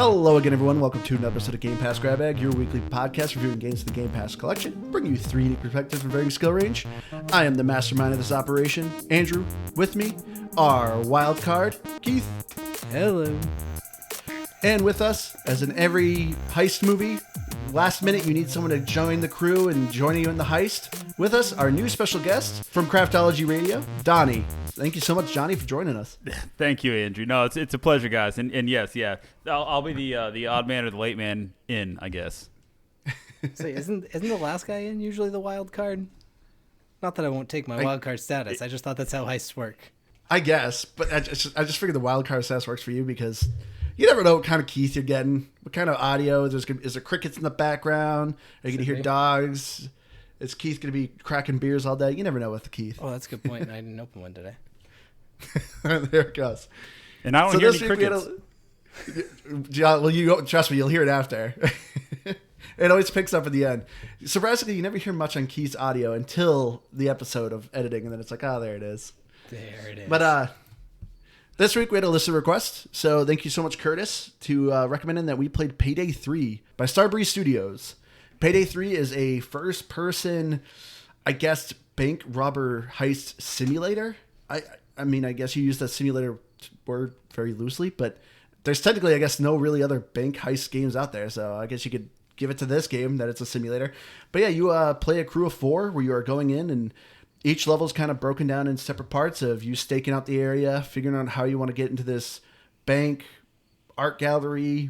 Hello again, everyone. Welcome to another episode of Game Pass Grab Bag, your weekly podcast reviewing games in the Game Pass collection, bringing you three unique perspectives from varying skill range. I am the mastermind of this operation, Andrew. With me, our wild card, Keith. Hello. And with us, as in every heist movie, last minute you need someone to join the crew and join you in the heist. With us, our new special guest from Craftology Radio, Donnie. Thank you so much, Johnny, for joining us. Thank you, Andrew. No, it's a pleasure, guys. And yes, yeah, I'll be the odd man or the late man in, I guess. So isn't the last guy in usually the wild card? Not that I won't take my wild card status. I just thought that's how heists work. I guess, but I just figured the wild card status works for you because you never know what kind of Keith you're getting, what kind of audio. Is there crickets in the background? Are you going to hear dogs? Is Keith going to be cracking beers all day? You never know with the Keith. Oh, that's a good point. I didn't open one today. There it goes. And I don't hear any crickets. Trust me, you'll hear it after. It always picks up at the end. Surprisingly, you never hear much on Keith's audio until the episode of editing, and then it's like, oh, there it is. There it is. But this week we had a listener request, so thank you so much, Curtis, to recommending that we played Payday 3 by Starbreeze Studios. Payday 3 is a first-person, I guess, bank robber heist simulator. I mean, I guess you use that simulator word very loosely, but there's technically, I guess, no really other bank heist games out there, so I guess you could give it to this game that it's a simulator. But yeah, you play a crew of 4 where you are going in, and each level is kind of broken down in separate parts of you staking out the area, figuring out how you want to get into this bank, art gallery,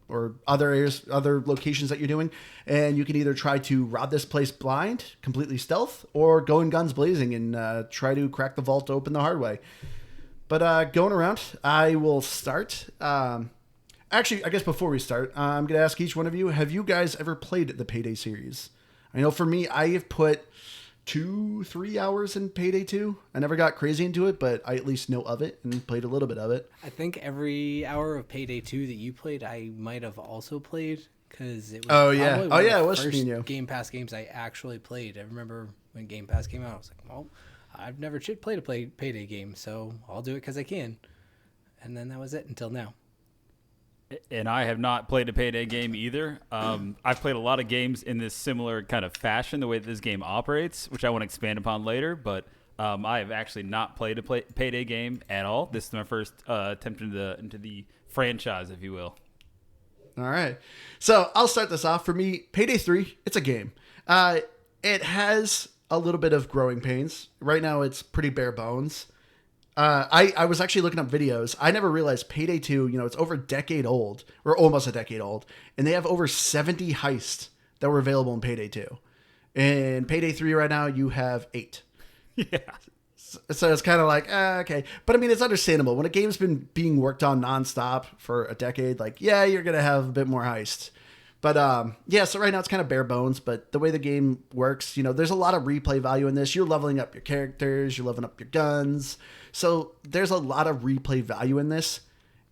or other areas, other locations that you're doing. And you can either try to rob this place blind, completely stealth, or go in guns blazing and try to crack the vault open the hard way. But going around, I will start. Actually, I guess before we start, I'm going to ask each one of you, have you guys ever played the Payday series? I know for me, I have put 2-3 hours in Payday 2. I never got crazy into it, but I at least know of it and played a little bit of it. I think every hour of Payday 2 that you played, I might have also played, because it was it was first Game Pass games I actually played. I remember when Game Pass came out, I was like, well, I've never played a Payday game, so I'll do it because I can. And then that was it until now. And I have not played a Payday game either. I've played a lot of games in this similar kind of fashion, the way that this game operates, which I want to expand upon later. But I have actually not played a Payday game at all. This is my first attempt into the franchise, if you will. All right. So I'll start this off. For me, Payday 3, it's a game. It has a little bit of growing pains. Right now, it's pretty bare bones. I was actually looking up videos. I never realized Payday 2, it's over a decade old, or almost a decade old, and they have over 70 heists that were available in Payday 2. In Payday 3 right now, you have 8. Yeah. So it's kind of like, okay. But I mean, it's understandable. When a game's been being worked on nonstop for a decade, you're going to have a bit more heists. But so right now it's kind of bare bones, but the way the game works, there's a lot of replay value in this. You're leveling up your characters, you're leveling up your guns. So there's a lot of replay value in this.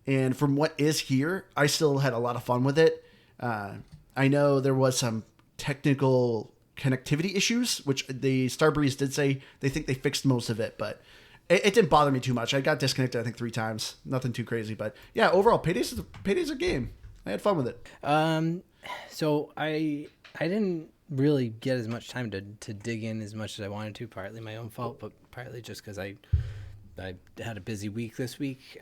And from what is here, I still had a lot of fun with it. I know there was some technical connectivity issues, which the Starbreeze did say they think they fixed most of it, but it didn't bother me too much. I got disconnected, I think, 3 times. Nothing too crazy, but yeah, overall, Payday's a game. I had fun with it. So I didn't really get as much time to dig in as much as I wanted to, partly my own fault, but partly just because I had a busy week this week.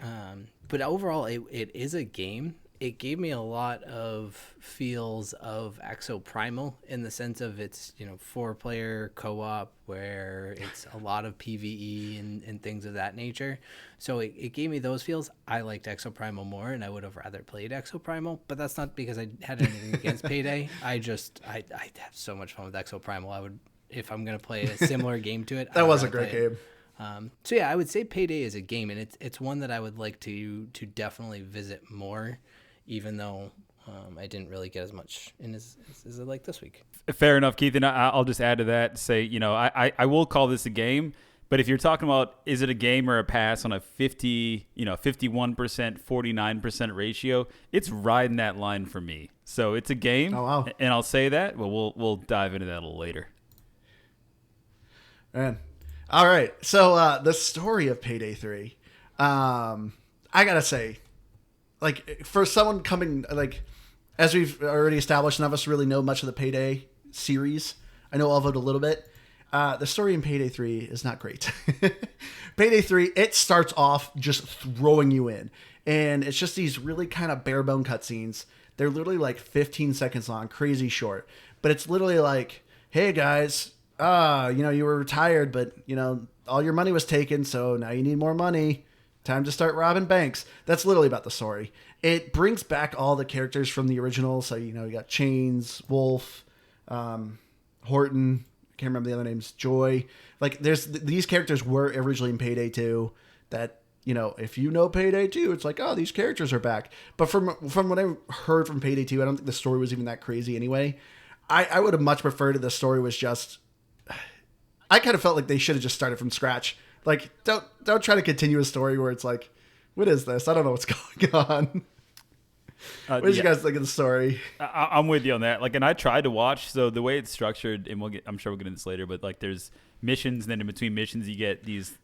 But overall, it is a game. It gave me a lot of feels of Exoprimal in the sense of it's, 4-player co-op where it's a lot of PvE and things of that nature. So it gave me those feels. I liked Exoprimal more, and I would have rather played Exoprimal, but that's not because I had anything against Payday. I have so much fun with Exoprimal. I would, if I'm going to play a similar game to it. That was a great game. So yeah, I would say Payday is a game, and it's one that I would like to definitely visit more, even though I didn't really get as much in as I like this week. Fair enough, Keith. And I'll just add to that, say, I will call this a game, but if you're talking about is it a game or a pass on a 51%, 49% ratio, it's riding that line for me. So it's a game. Oh, wow. And I'll say that, but we'll dive into that a little later. Man. All right. So the story of Payday 3, I got to say, like for someone coming like, as we've already established, none of us really know much of the Payday series. I know of it a little bit. The story in Payday 3 is not great. Payday 3, it starts off just throwing you in. And it's just these really kind of bare bone cutscenes. They're literally like 15 seconds long, crazy short. But it's literally like, hey guys, you were retired, but all your money was taken, so now you need more money. Time to start robbing banks. That's literally about the story. It brings back all the characters from the original. So, you got Chains, Wolf, Horton, can't remember the other names, Joy. Like these characters were originally in Payday 2 that, if you know Payday 2, it's like, oh, these characters are back. But from what I heard from Payday 2, I don't think the story was even that crazy anyway. I would have much preferred if the story was just, I kind of felt like they should have just started from scratch. Like, don't try to continue a story where it's like, what is this? I don't know what's going on. What did you guys think of the story? I'm with you on that. Like, and I tried to watch. So the way it's structured, and I'm sure we'll get into this later, but like, there's missions, and then in between missions, you get these,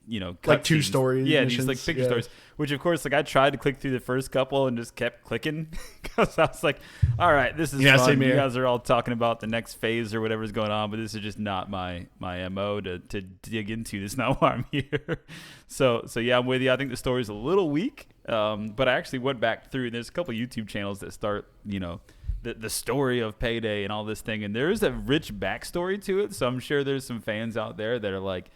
like two stories. Yeah, missions, these like picture stories. Which, of course, like I tried to click through the first couple and just kept clicking because I was like, all right, this is fun. Same here. You guys are all talking about the next phase or whatever's going on, but this is just not my MO to dig into. That's not why I'm here. So yeah, I'm with you. I think the story's a little weak. But I actually went back through. There's a couple YouTube channels that start, the story of Payday and all this thing, and there is a rich backstory to it. So I'm sure there's some fans out there that are like,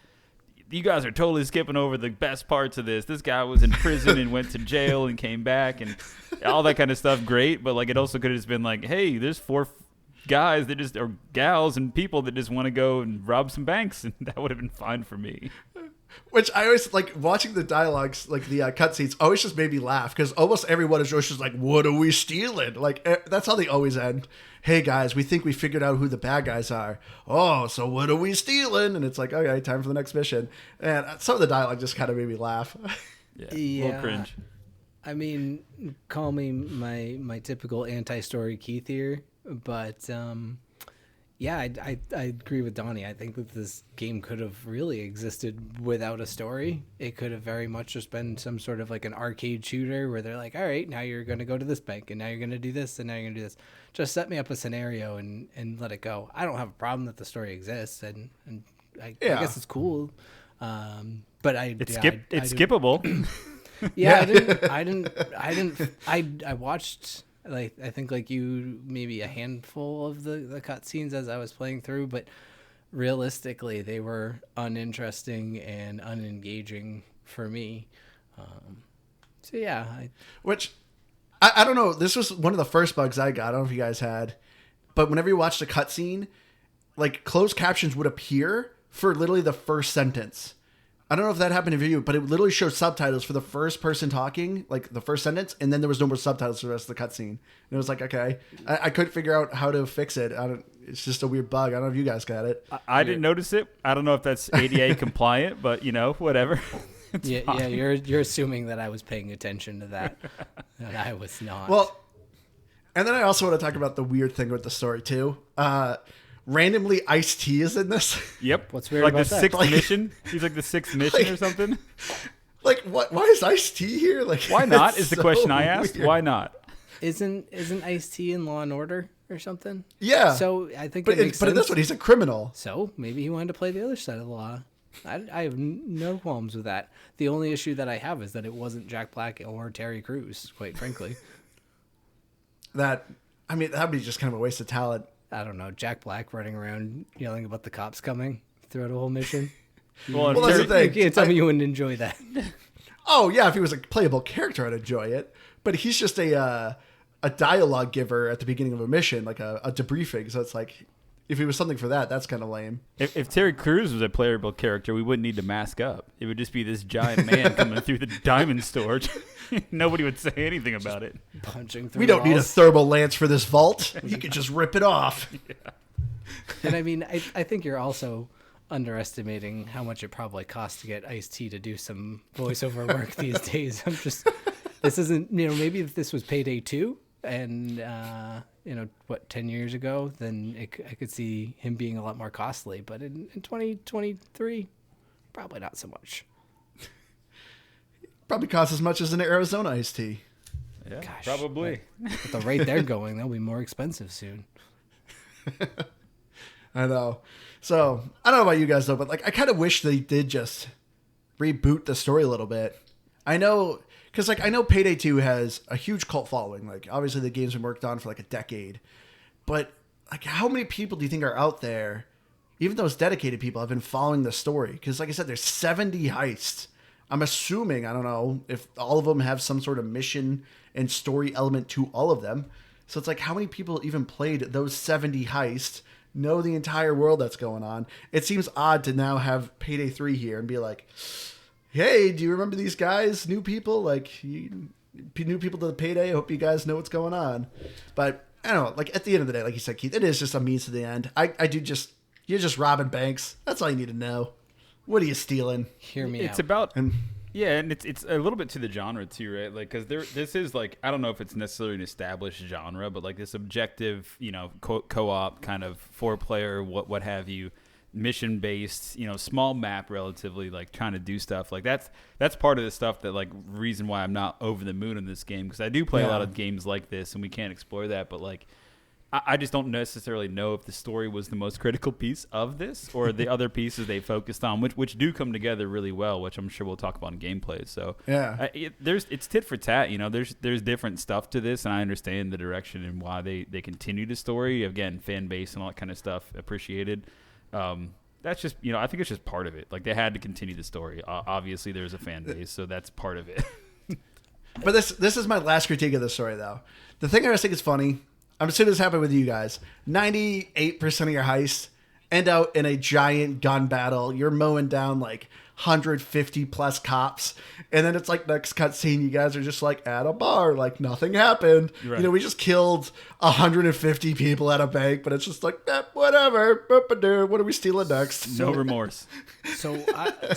you guys are totally skipping over the best parts of this. This guy was in prison and went to jail and came back and all that kind of stuff. Great, but like it also could have just been like, hey, there's 4 guys that just or gals and people that just want to go and rob some banks, and that would have been fine for me. Which I always like watching the dialogues, like the cutscenes, always just made me laugh because almost everyone is just like, "What are we stealing?" Like that's how they always end. Hey guys, we think we figured out who the bad guys are. Oh, so what are we stealing? And it's like, okay, time for the next mission. And some of the dialogue just kind of made me laugh. Yeah, a little cringe. I mean, call me my typical anti-story Keith here, but yeah, I agree with Donnie. I think that this game could have really existed without a story. It could have very much just been some sort of like an arcade shooter where they're like, all right, now you're going to go to this bank, and now you're going to do this, and now you're going to do this. Just set me up a scenario and let it go. I don't have a problem that the story exists, and I guess it's cool. But it's skippable. Yeah, I watched, like, I think like you, maybe a handful of the cutscenes as I was playing through, but realistically they were uninteresting and unengaging for me. So yeah. Which, I don't know, this was one of the first bugs I got. I don't know if you guys had, but whenever you watched a cutscene, like closed captions would appear for literally the first sentence. I don't know if that happened to you, but it literally showed subtitles for the first person talking, like the first sentence, and then there was no more subtitles for the rest of the cutscene. And it was like, okay, I couldn't figure out how to fix it. It's just a weird bug. I don't know if you guys got it. I didn't notice it. I don't know if that's ADA compliant, but whatever. Yeah, you're assuming that I was paying attention to that, and I was not. Well, and then I also want to talk about the weird thing with the story too. Randomly, Ice-T is in this. Yep. What's weird like about the that? sixth mission? He's like the sixth mission or something? Like, what? Why is Ice-T here? Like, why not is the question I asked. Weird. Why not? Isn't Ice-T in Law and Order or something? Yeah. So I think but it makes sense. in this one, he's a criminal. So maybe he wanted to play the other side of the law. I have no qualms with that. The only issue that I have is that it wasn't Jack Black or Terry Crews, quite frankly. That'd be just kind of a waste of talent. I don't know, Jack Black running around yelling about the cops coming throughout a whole mission. Well, that's the thing. You can't tell me you wouldn't enjoy that. Oh yeah, if he was a playable character, I'd enjoy it. But he's just a dialogue giver at the beginning of a mission, like a debriefing. So it's like, if he was something for that, that's kind of lame. If Terry Crews was a playable character, we wouldn't need to mask up. It would just be this giant man coming through the diamond store. Nobody would say anything about it. Punching through We don't need a walls. thermal lance for this vault. You could just rip it off. Yeah. And I mean, I think you're also underestimating how much it probably costs to get Ice-T to do some voiceover work these days. This isn't, maybe if this was Payday 2 and, 10 years ago, then I could see him being a lot more costly. But in 2023, probably not so much. Probably costs as much as an Arizona iced tea. Yeah, Gosh, probably. At the rate they're going, they'll be more expensive soon. I know. So I don't know about you guys though, but like I kind of wish they did just reboot the story a little bit. I know, because like I know Payday 2 has a huge cult following. Like obviously the game's been worked on for like a decade, but like how many people do you think are out there, even those dedicated people, have been following the story? Because like I said, there's 70 heists. I'm assuming, I don't know if all of them have some sort of mission and story element to all of them. So it's like how many people even played those 70 heists, know the entire world that's going on. It seems odd to now have Payday 3 here and be like, hey, do you remember these guys? New people? Like, new people to the Payday? I hope you guys know what's going on. But, I don't know, like, at the end of the day, like you said, Keith, it is just a means to the end. You're just robbing banks. That's all you need to know. What are you stealing? Hear me It's out. about... Yeah, and it's a little bit to the genre too, right? Like, because this is like, I don't know if it's necessarily an established genre, but like this objective, co-op kind of 4-player, what have you, mission based, small map, relatively, like trying to do stuff like that's part of the stuff that like reason why I'm not over the moon in this game, because I do play a lot of games like this and we can't explore that, but like I just don't necessarily know if the story was the most critical piece of this or the other pieces they focused on, which do come together really well, which I'm sure we'll talk about in gameplay. So yeah, it's tit for tat. There's different stuff to this, and I understand the direction and why they continue the story. Again, fan base and all that kind of stuff appreciated. That's just I think it's just part of it. Like they had to continue the story. Obviously, there's a fan base, so that's part of it. But this is my last critique of the story, though. The thing I just think is funny. I'm assuming this happened with you guys. 98% of your heists end out in a giant gun battle. You're mowing down like 150 plus cops. And then it's like next cutscene, you guys are just like at a bar, like nothing happened. Right. We just killed 150 people at a bank, but it's just like, whatever. What are we stealing next? No remorse. So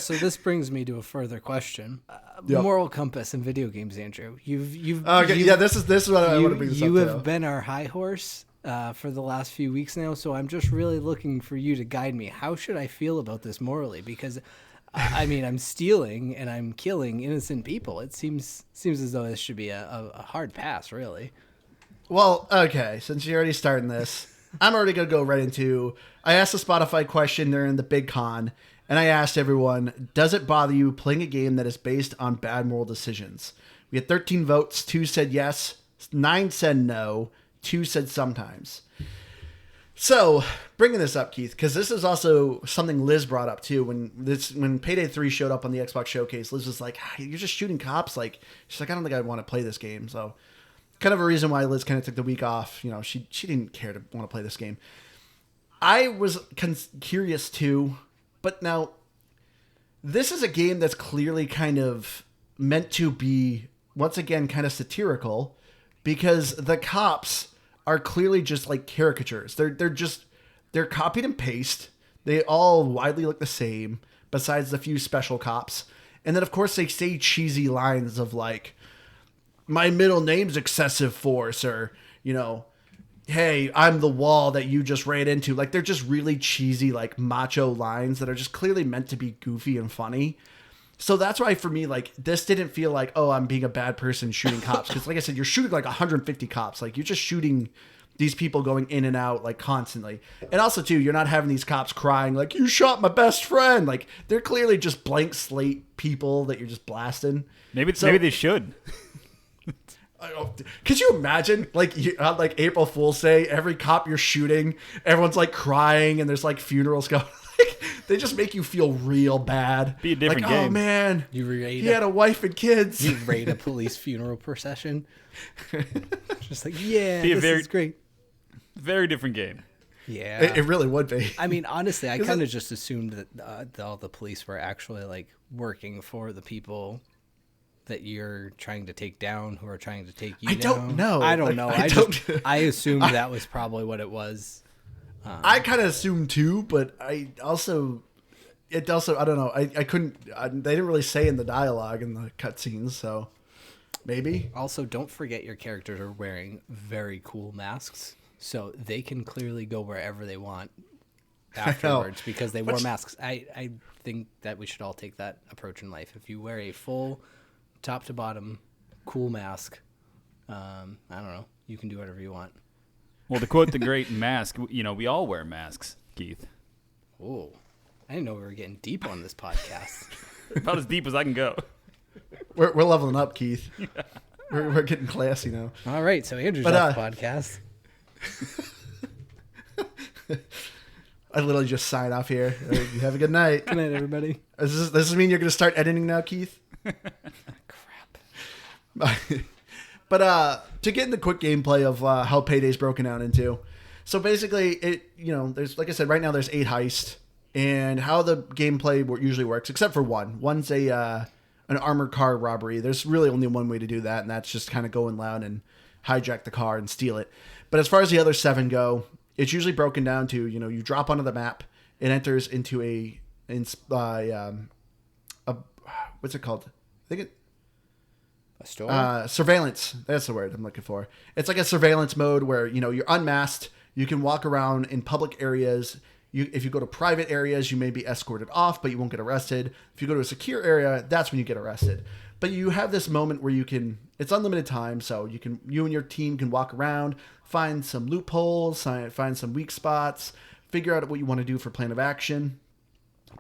this brings me to a further question. Yep. Moral compass in video games, Andrew. You've Okay, you've- yeah, this is what I want to bring this you up have to. been our high horse for the last few weeks now, so I'm just really looking for you to guide me. How should I feel about this morally? Because I mean, I'm stealing and I'm killing innocent people. It seems as though this should be a hard pass, really. Well, okay, since you're already starting this, I'm already going to go right into... I asked the Spotify question during the Big Con, and I asked everyone, does it bother you playing a game that is based on bad moral decisions? We had 13 votes, 2 said yes, 9 said no, 2 said sometimes. So, bringing this up, Keith, because this is also something Liz brought up too. When Payday 3 showed up on the Xbox showcase, Liz was like, you're just shooting cops. Like, she's like, I don't think I want to play this game. So, kind of a reason why Liz kind of took the week off. She didn't care to want to play this game. I was curious too, but now, this is a game that's clearly kind of meant to be, once again, kind of satirical, because the cops are clearly just like caricatures. They're copied and paste. They all widely look the same, besides the few special cops. And then of course they say cheesy lines of like, my middle name's Excessive Force, or, hey, I'm the wall that you just ran into. Like, they're just really cheesy, like macho lines that are just clearly meant to be goofy and funny. So that's why for me, like, this didn't feel like, oh, I'm being a bad person shooting cops. Because like I said, you're shooting like 150 cops. Like, you're just shooting these people going in and out like constantly. And also too, you're not having these cops crying like, you shot my best friend. Like, they're clearly just blank slate people that you're just blasting. Maybe they should. Could you imagine, like April Fool's Day, every cop you're shooting, everyone's like crying and there's like funerals going. Like, they just make you feel real bad. Be a different like, game. Oh man, He had a wife and kids. You raid a police funeral procession. Just like, yeah, Be a this is great. Very different game. Yeah, It really would be. I mean, honestly, I kind of just assumed that all the police were actually like working for the people that you're trying to take down, who are trying to take you down. I don't know. I don't Like, know. I I assumed that was probably what it was. I kind of assumed too, but I don't know. I couldn't. They didn't really say in the dialogue in the cutscenes, so maybe. Also, don't forget your characters are wearing very cool masks, so they can clearly go wherever they want afterwards because they wore masks. I think that we should all take that approach in life. If you wear a full top to bottom cool mask, I don't know. You can do whatever you want. Well, to quote the great Mask, we all wear masks, Keith. Oh, I didn't know we were getting deep on this podcast. About as deep as I can go. We're leveling up, Keith. We're getting classy now. All right, so Andrew's off the podcast. I literally just sign off here. You have a good night. Good night, everybody. Does this mean you're going to start editing now, Keith? Crap. But to get in the quick gameplay of how Payday's broken down into. So basically, there's, like I said, right now there's 8 heists. And how the gameplay usually works, except for one. One's an armored car robbery. There's really only one way to do that, and that's just kind of go in loud and hijack the car and steal it. But as far as the other 7 go, it's usually broken down to, you drop onto the map, it enters into what's it called? I think a store? Surveillance. That's the word I'm looking for. It's like a surveillance mode where, you're unmasked. You can walk around in public areas. If you go to private areas, you may be escorted off, but you won't get arrested. If you go to a secure area, that's when you get arrested. But you have this moment where it's unlimited time, so you and your team can walk around, find some loopholes, find some weak spots, figure out what you want to do for plan of action.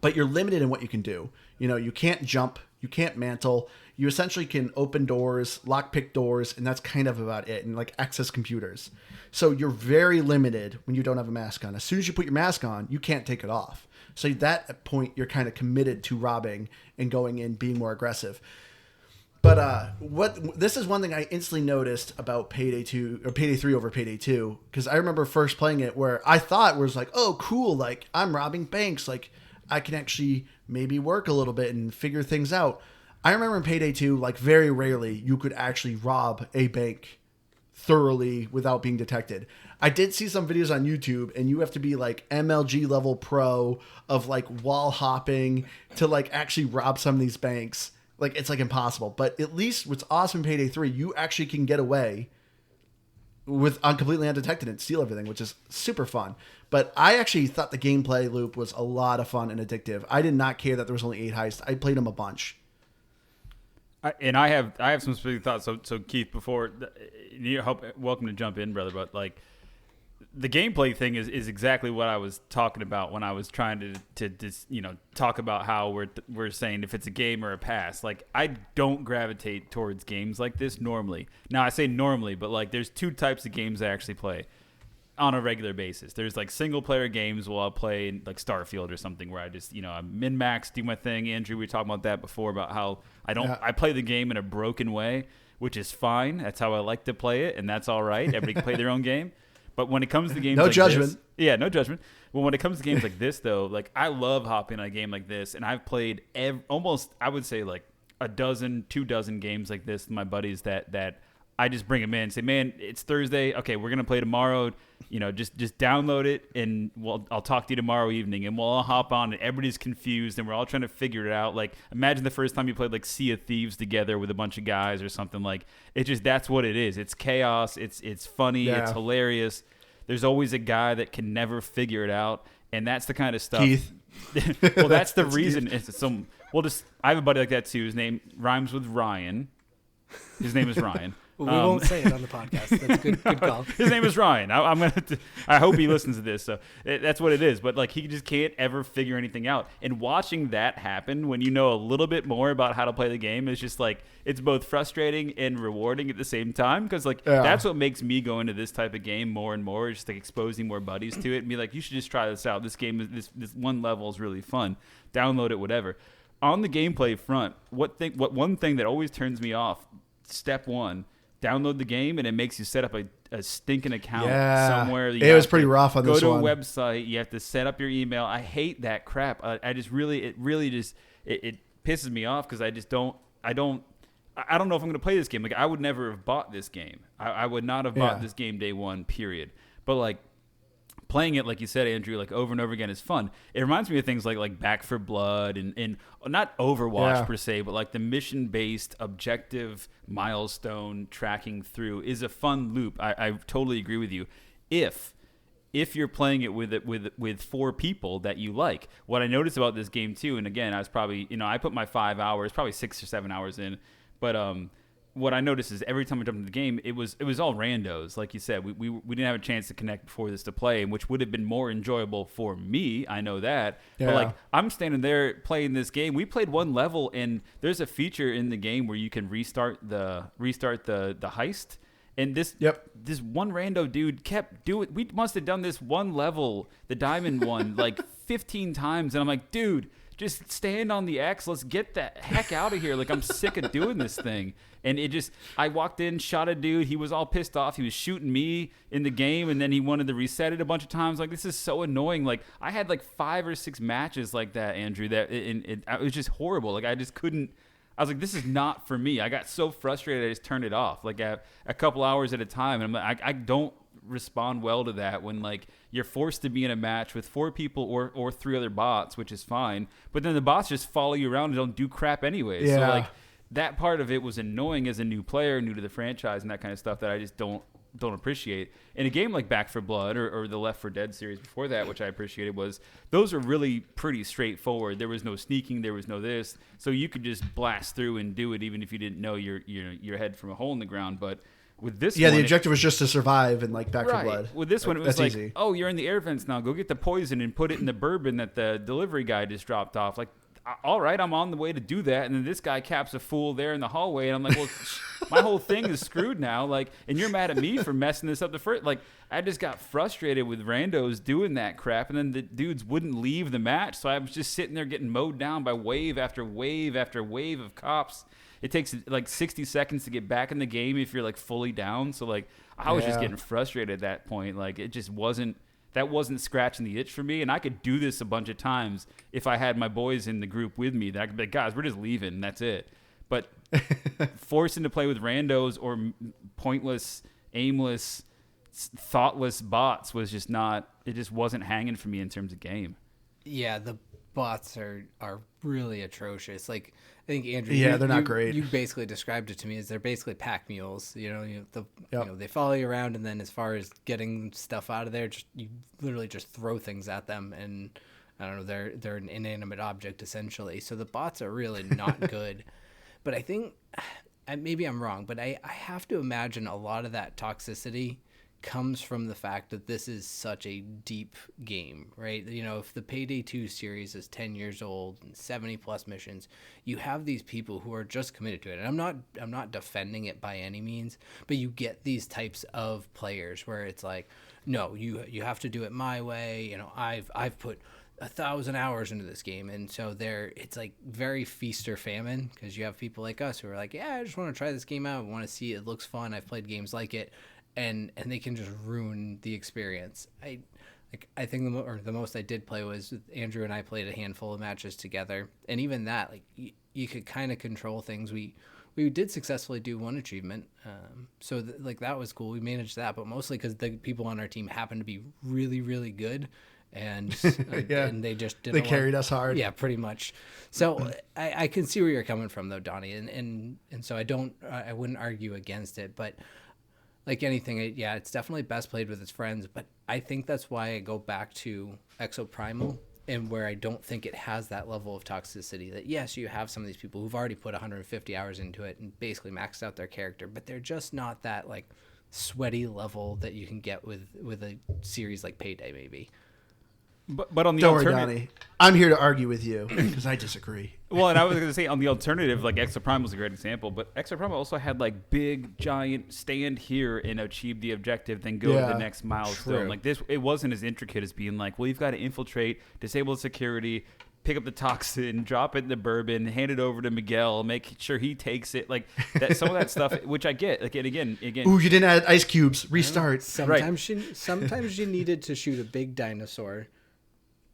But you're limited in what you can do. You can't jump, you can't mantle. You essentially can open doors, lockpick doors, and that's kind of about it, and access computers. So you're very limited when you don't have a mask on. As soon as you put your mask on, you can't take it off. So at that point, you're kind of committed to robbing and going in, being more aggressive. But this is one thing I instantly noticed about Payday 2 or Payday 3 over Payday 2, because I remember first playing it where I thought was oh cool, I'm robbing banks, I can actually maybe work a little bit and figure things out. I remember in Payday 2, very rarely you could actually rob a bank thoroughly without being detected. I did see some videos on YouTube, and you have to be MLG level pro of wall hopping to actually rob some of these banks. It's impossible. But at least what's awesome in Payday 3, you actually can get away completely undetected and steal everything, which is super fun. But I actually thought the gameplay loop was a lot of fun and addictive. I did not care that there was only 8 heists. I played them a bunch. I have some specific thoughts. So Keith, before you welcome to jump in, brother. But the gameplay thing is exactly what I was talking about when I was trying to talk about how we're saying if it's a game or a pass. I don't gravitate towards games like this normally. Now I say normally, but there's 2 types of games I actually play on a regular basis. There's single player games where I'll play Starfield or something where I just I min-max, do my thing. Andrew, we talked about that before about how I play the game in a broken way, which is fine. That's how I like to play it, and that's all right. Everybody can play their own game. But when it comes to games no judgment. No judgment. Well, when it comes to games like this, though, I love hopping on a game like this, and I've played almost, I would say, 2 dozen games like this with my buddies that I just bring them in and say, man, it's Thursday. Okay, we're going to play tomorrow. Just download it, and I'll talk to you tomorrow evening, and we'll all hop on, and everybody's confused, and we're all trying to figure it out. Imagine the first time you played Sea of Thieves together with a bunch of guys or something. That's what it is. It's chaos. It's funny. Yeah. It's hilarious. There's always a guy that can never figure it out, and that's the kind of stuff. Keith. Well, that's the reason. I have a buddy like that too. His name rhymes with Ryan. His name is Ryan. We won't say it on the podcast. That's good call. His name is Ryan. I hope he listens to this. So that's what it is. But he just can't ever figure anything out. And watching that happen when you know a little bit more about how to play the game is just it's both frustrating and rewarding at the same time. Because that's what makes me go into this type of game more and more. Just exposing more buddies to it and be you should just try this out. This game is this one level is really fun. Download it, whatever. On the gameplay front, what one thing that always turns me off? Step 1. Download the game, and it makes you set up a stinking account somewhere. It was pretty rough on this one. Go to a website. You have to set up your email. I hate that crap. It pisses me off because I don't know if I'm going to play this game. I would never have bought this game. I would not have bought this game day one, period. But playing it, like you said, Andrew, over and over again is fun. It reminds me of things like Back for Blood and not Overwatch per se, but the mission-based objective milestone tracking through is a fun loop. I totally agree with you. If you're playing it with 4 people that you like. What I noticed about this game too, and again, I was probably I put my 5 hours, probably 6 or 7 hours in, but what I noticed is every time I jumped into the game, it was all randos. Like you said, we didn't have a chance to connect before this to play, which would have been more enjoyable for me. I know that. Yeah. But like I'm standing there playing this game. We played one level, and there's a feature in the game where you can restart the heist. And this one rando dude kept doing. We must have done this one level, the diamond one, like 15 times, and I'm like, dude, just stand on the X. Let's get the heck out of here. Like, I'm sick of doing this thing. And I walked in, shot a dude. He was all pissed off. He was shooting me in the game, and then he wanted to reset it a bunch of times. Like, this is so annoying. Like, I had like 5 or 6 matches like that, Andrew, that it was just horrible. Like, I just couldn't. I was like, this is not for me. I got so frustrated, I just turned it off, like a couple hours at a time. And I'm like, I don't respond well to that when like you're forced to be in a match with 4 people or 3 other bots, which is fine, but then the bots just follow you around and don't do crap anyway. Yeah. So like that part of it was annoying as a new player, new to the franchise and that kind of stuff that I just don't appreciate. In a game like Back 4 Blood or the Left 4 Dead series before that, which I appreciated, was those are really pretty straightforward. There was no sneaking, there was no this, so you could just blast through and do it even if you didn't know your head from a hole in the ground. But with this one, the objective was just to survive in like Back 4 Blood. With this one, it was like, easy. oh, you're in the air vents now. Go get the poison and put it in the bourbon that the delivery guy just dropped off. Like, all right, I'm on the way to do that, and then this guy caps a fool there in the hallway, and I'm like, well, my whole thing is screwed now. Like, and you're mad at me for messing this up the first. Like, I just got frustrated with randos doing that crap, and then the dudes wouldn't leave the match, so I was just sitting there getting mowed down by wave after wave after wave of cops. It takes like 60 seconds to get back in the game if you're like fully down. So like, I was just getting frustrated at that point. Like, it just wasn't. That wasn't scratching the itch for me, and I could do this a bunch of times if I had my boys in the group with me. That I could be like, guys, we're just leaving, and that's it. But forcing to play with randos or pointless, aimless, thoughtless bots was just not. It just wasn't hanging for me in terms of game. Yeah, the bots are really atrocious. Like, I think Andrew, they're not great. You basically described it to me as they're basically pack mules. You know, they follow you around, and then as far as getting stuff out of there, you literally just throw things at them, and I don't know, they're an inanimate object essentially. So the bots are really not good. But I think maybe I'm wrong, but I have to imagine a lot of that toxicity comes from the fact that this is such a deep game, right? You know, if the Payday 2 series is 10 years old and 70 plus missions, you have these people who are just committed to it. And I'm not defending it by any means, but you get these types of players where it's like, no, you have to do it my way. You know, I've put 1,000 hours into this game, and so it's like very feast or famine, because you have people like us who are like, yeah, I just want to try this game out, I want to see it looks fun, I've played games like it, and they can just ruin the experience. I think the most I did play was Andrew and I played a handful of matches together, and even that, like, you could kind of control things. We did successfully do one achievement, so that was cool. We managed that, but mostly because the people on our team happened to be really, really good, and and they just didn't carried us hard. Yeah, pretty much. So I can see where you're coming from though, Donnie, and so I wouldn't argue against it, but like anything, it's definitely best played with its friends, but I think that's why I go back to Exoprimal, and where I don't think it has that level of toxicity. That yes, you have some of these people who've already put 150 hours into it and basically maxed out their character, but they're just not that like sweaty level that you can get with a series like Payday maybe. But on the Don't worry, alternative, Donnie. I'm here to argue with you because I disagree. Well, and I was going to say on the alternative, like Exoprimal was a great example, but Exoprimal also had like big, giant stand here and achieve the objective, then go to the next milestone. True. Like this, it wasn't as intricate as being like, well, you've got to infiltrate, disable security, pick up the toxin, drop it in the bourbon, hand it over to Miguel, make sure he takes it. Like that, some of that stuff, which I get. Like again. Ooh, you didn't add ice cubes. Restart. Sometimes you needed to shoot a big dinosaur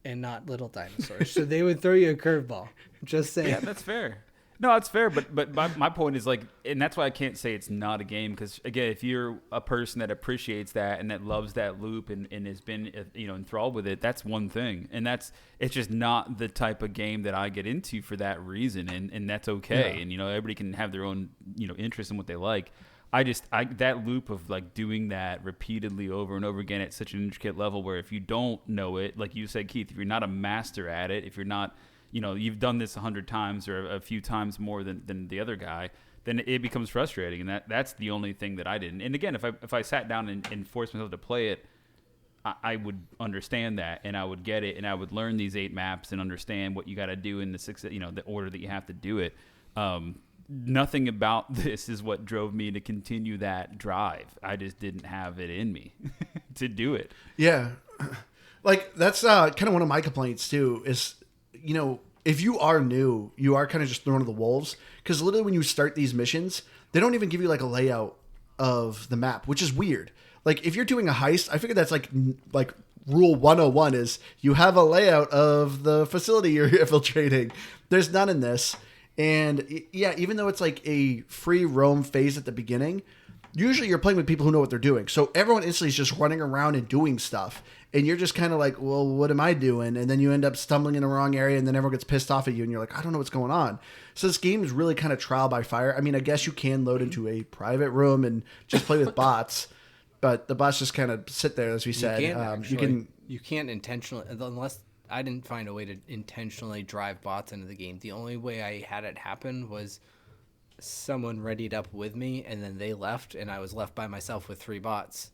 and not little dinosaurs, so they would throw you a curveball. Just saying. Yeah, that's fair. No, that's fair, but my point is like, and that's why I can't say it's not a game, because again, if you're a person that appreciates that and that loves that loop and has been enthralled with it, that's one thing, and it's just not the type of game that I get into for that reason, and that's okay, Yeah. and everybody can have their own interest in what they like. I that loop of like doing that repeatedly over and over again at such an intricate level, where if you don't know it, like you said, Keith, if you're not a master at it, if you're not, you've done this 100 times or a few times more than the other guy, then it becomes frustrating, and that's the only thing that I didn't. And again, if I sat down and forced myself to play it, I would understand that, and I would get it, and I would learn these 8 maps and understand what you got to do in the order that you have to do it. Nothing about this is what drove me to continue that drive. I just didn't have it in me to do it. Yeah. Like, that's kind of one of my complaints, too, is, if you are new, you are kind of just thrown to the wolves. Because literally when you start these missions, they don't even give you, like, a layout of the map, which is weird. Like, if you're doing a heist, I figure that's, like rule 101 is you have a layout of the facility you're infiltrating. There's none in this. And yeah, even though it's like a free roam phase at the beginning, usually you're playing with people who know what they're doing. So everyone instantly is just running around and doing stuff. And you're just kind of like, well, what am I doing? And then you end up stumbling in the wrong area, and then everyone gets pissed off at you. And you're like, I don't know what's going on. So this game is really kind of trial by fire. I mean, I guess you can load into a private room and just play with bots. But the bots just kind of sit there, as we said. You can't intentionally, unless I didn't find a way to intentionally drive bots into the game. The only way I had it happen was someone readied up with me, and then they left, and I was left by myself with 3 bots.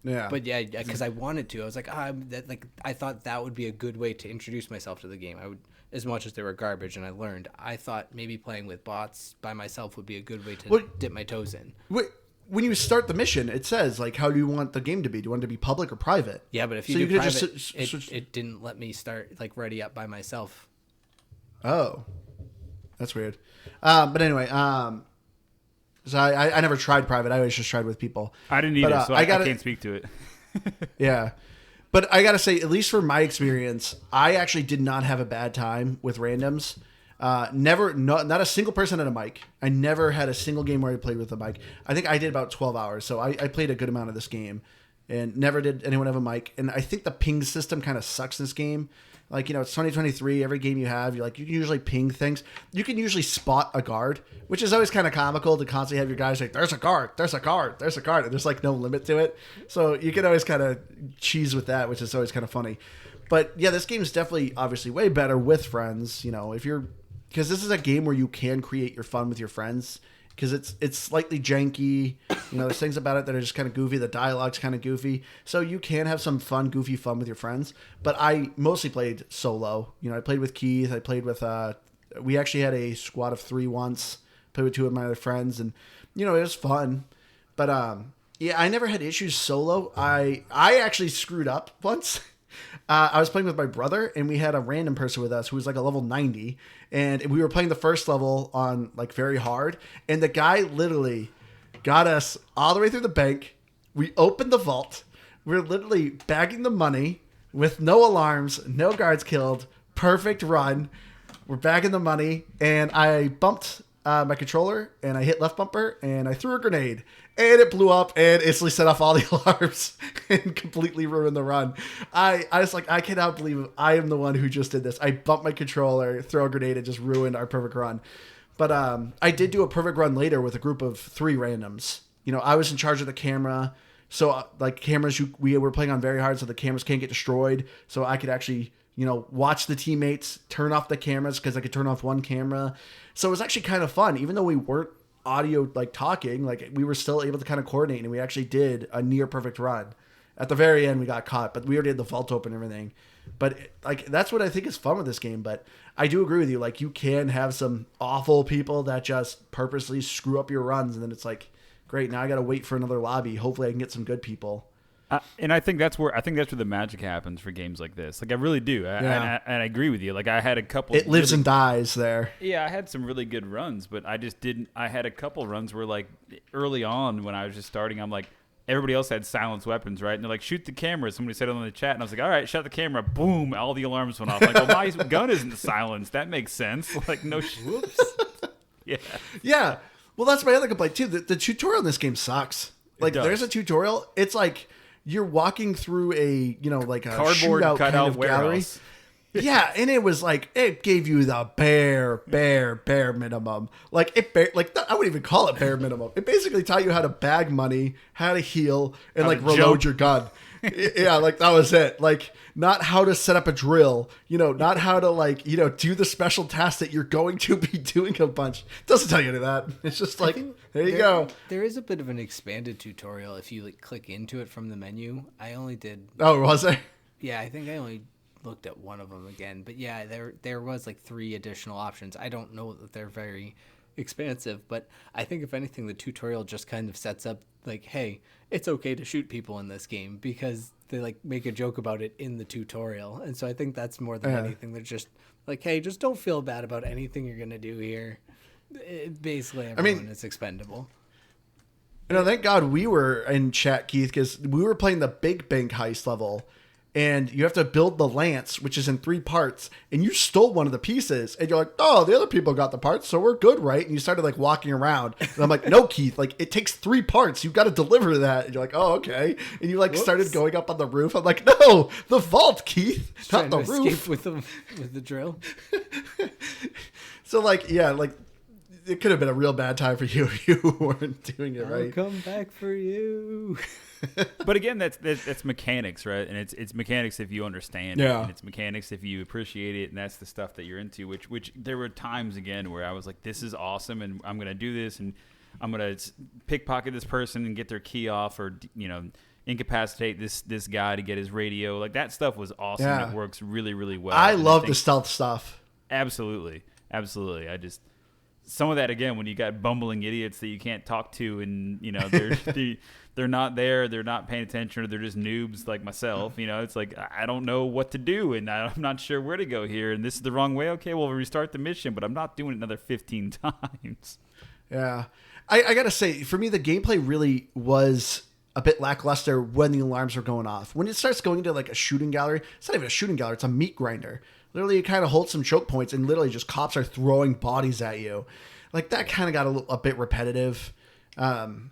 Yeah. But yeah, because I wanted to. I was like, I thought that would be a good way to introduce myself to the game. I would, as much as they were garbage, and I learned. I thought maybe playing with bots by myself would be a good way to dip my toes in. When you start the mission, it says, like, how do you want the game to be? Do you want it to be public or private? Yeah, but if you do private, it didn't let me start, like, ready up by myself. Oh. That's weird. But anyway, so I never tried private. I always just tried with people. I didn't either, so I can't speak to it. Yeah. But I got to say, at least for my experience, I actually did not have a bad time with randoms. Not a single person had a mic. I never had a single game where I played with a mic. I think I did about 12 hours, so I played a good amount of this game, and never did anyone have a mic. And I think the ping system kind of sucks in this game. Like, it's 2023. Every game you have, you can usually ping things. You can usually spot a guard, which is always kind of comical to constantly have your guys like, there's a guard, there's a guard, there's a guard. And there's like no limit to it. So you can always kind of cheese with that, which is always kind of funny. But yeah, this game is definitely obviously way better with friends. Because this is a game where you can create your fun with your friends. Because it's slightly janky. There's things about it that are just kind of goofy. The dialogue's kind of goofy. So you can have some fun, goofy fun with your friends. But I mostly played solo. I played with Keith. I played with... we actually had a squad of 3 once. Played with 2 of my other friends. And, it was fun. But, yeah, I never had issues solo. I actually screwed up once. I was playing with my brother, and we had a random person with us who was like a level 90, and we were playing the first level on like very hard, and the guy literally got us all the way through the bank. We opened the vault. We're literally bagging the money with no alarms, no guards killed, perfect run. We're bagging the money, and I bumped my controller, and I hit left bumper, and I threw a grenade. And it blew up and instantly set off all the alarms and completely ruined the run. I was like, I cannot believe I am the one who just did this. I bumped my controller, throw a grenade, and just ruined our perfect run. But I did do a perfect run later with a group of 3 randoms. I was in charge of the camera. So, like, cameras, we were playing on very hard so the cameras can't get destroyed. So I could actually, watch the teammates, turn off the cameras because I could turn off one camera. So it was actually kind of fun. Even though we weren't audio like talking, like we were still able to kind of coordinate, and we actually did a near perfect run. At the very end we got caught, but we already had the vault open and everything. But like that's what I think is fun with this game. But I do agree with you, like you can have some awful people that just purposely screw up your runs, and then it's like, great, now I gotta wait for another lobby. Hopefully I can get some good people. And I think that's where the magic happens for games like this. Like I really do, and I agree with you. Like I had a couple. It lives and dies there. Yeah, I had some really good runs, but I just didn't. I had a couple runs where like early on when I was just starting, I'm like, everybody else had silenced weapons, right? And they're like, shoot the camera. Somebody said it on the chat, and I was like, all right, shut the camera. Boom, all the alarms went off. I'm like, well, my gun isn't silenced. That makes sense. Like no. Whoops. Yeah. Yeah. Well, that's my other complaint too. The tutorial in this game sucks. Like there's a tutorial. It's like you're walking through a, like a cardboard shootout cutout kind of warehouse. gallery. Yeah, and it was like it gave you the bare minimum. Like I wouldn't even call it bare minimum. It basically taught you how to bag money, how to heal, and How like to reload jump. your gun. Yeah, like that was it. Like not how to set up a drill, not how to like, do the special task that you're going to be doing a bunch. It doesn't tell you any of that. It's just like, there you go. There is a bit of an expanded tutorial if you like click into it from the menu. I only did. Oh, was there? Yeah, I think I only looked at one of them again. But yeah, there was like 3 additional options. I don't know that they're very expansive, but I think if anything, the tutorial just kind of sets up like, hey, it's okay to shoot people in this game because they like make a joke about it in the tutorial. And so I think that's more than anything. They're just like, hey, just don't feel bad about anything you're gonna do here. Basically, everyone is expendable. Thank God we were in chat, Keith, because we were playing the Big Bank heist level, and you have to build the lance, which is in 3 parts, and you stole one of the pieces, and you're like, oh, the other people got the parts, so we're good, right? And you started like walking around, and I'm like, no, Keith, like it takes 3 parts, you've got to deliver that, and you're like, oh, okay, and you like started going up on the roof. I'm like, no, the vault, Keith, not the roof. With the drill. So like, yeah, like it could have been a real bad time for you if you weren't doing it right. I'll come back for you. But again, that's mechanics, right? And it's mechanics if you understand it. And it's mechanics if you appreciate it, and that's the stuff that you're into, which there were times, again, where I was like, this is awesome, and I'm going to do this, and I'm going to pickpocket this person and get their key off, or, incapacitate this guy to get his radio. Like, that stuff was awesome. Yeah. It works really, really well. I love the stealth stuff. Absolutely. Some of that, again, when you got bumbling idiots that you can't talk to, and they're not there, they're not paying attention, or they're just noobs like myself. It's like, I don't know what to do, and I'm not sure where to go here, and this is the wrong way. Okay, well, restart the mission, but I'm not doing it another 15 times. Yeah, I gotta say, for me, the gameplay really was a bit lackluster when the alarms were going off. When it starts going into like a shooting gallery, it's not even a shooting gallery, it's a meat grinder. Literally, you kind of hold some choke points, and literally just cops are throwing bodies at you. Like, that kind of got a bit repetitive. And,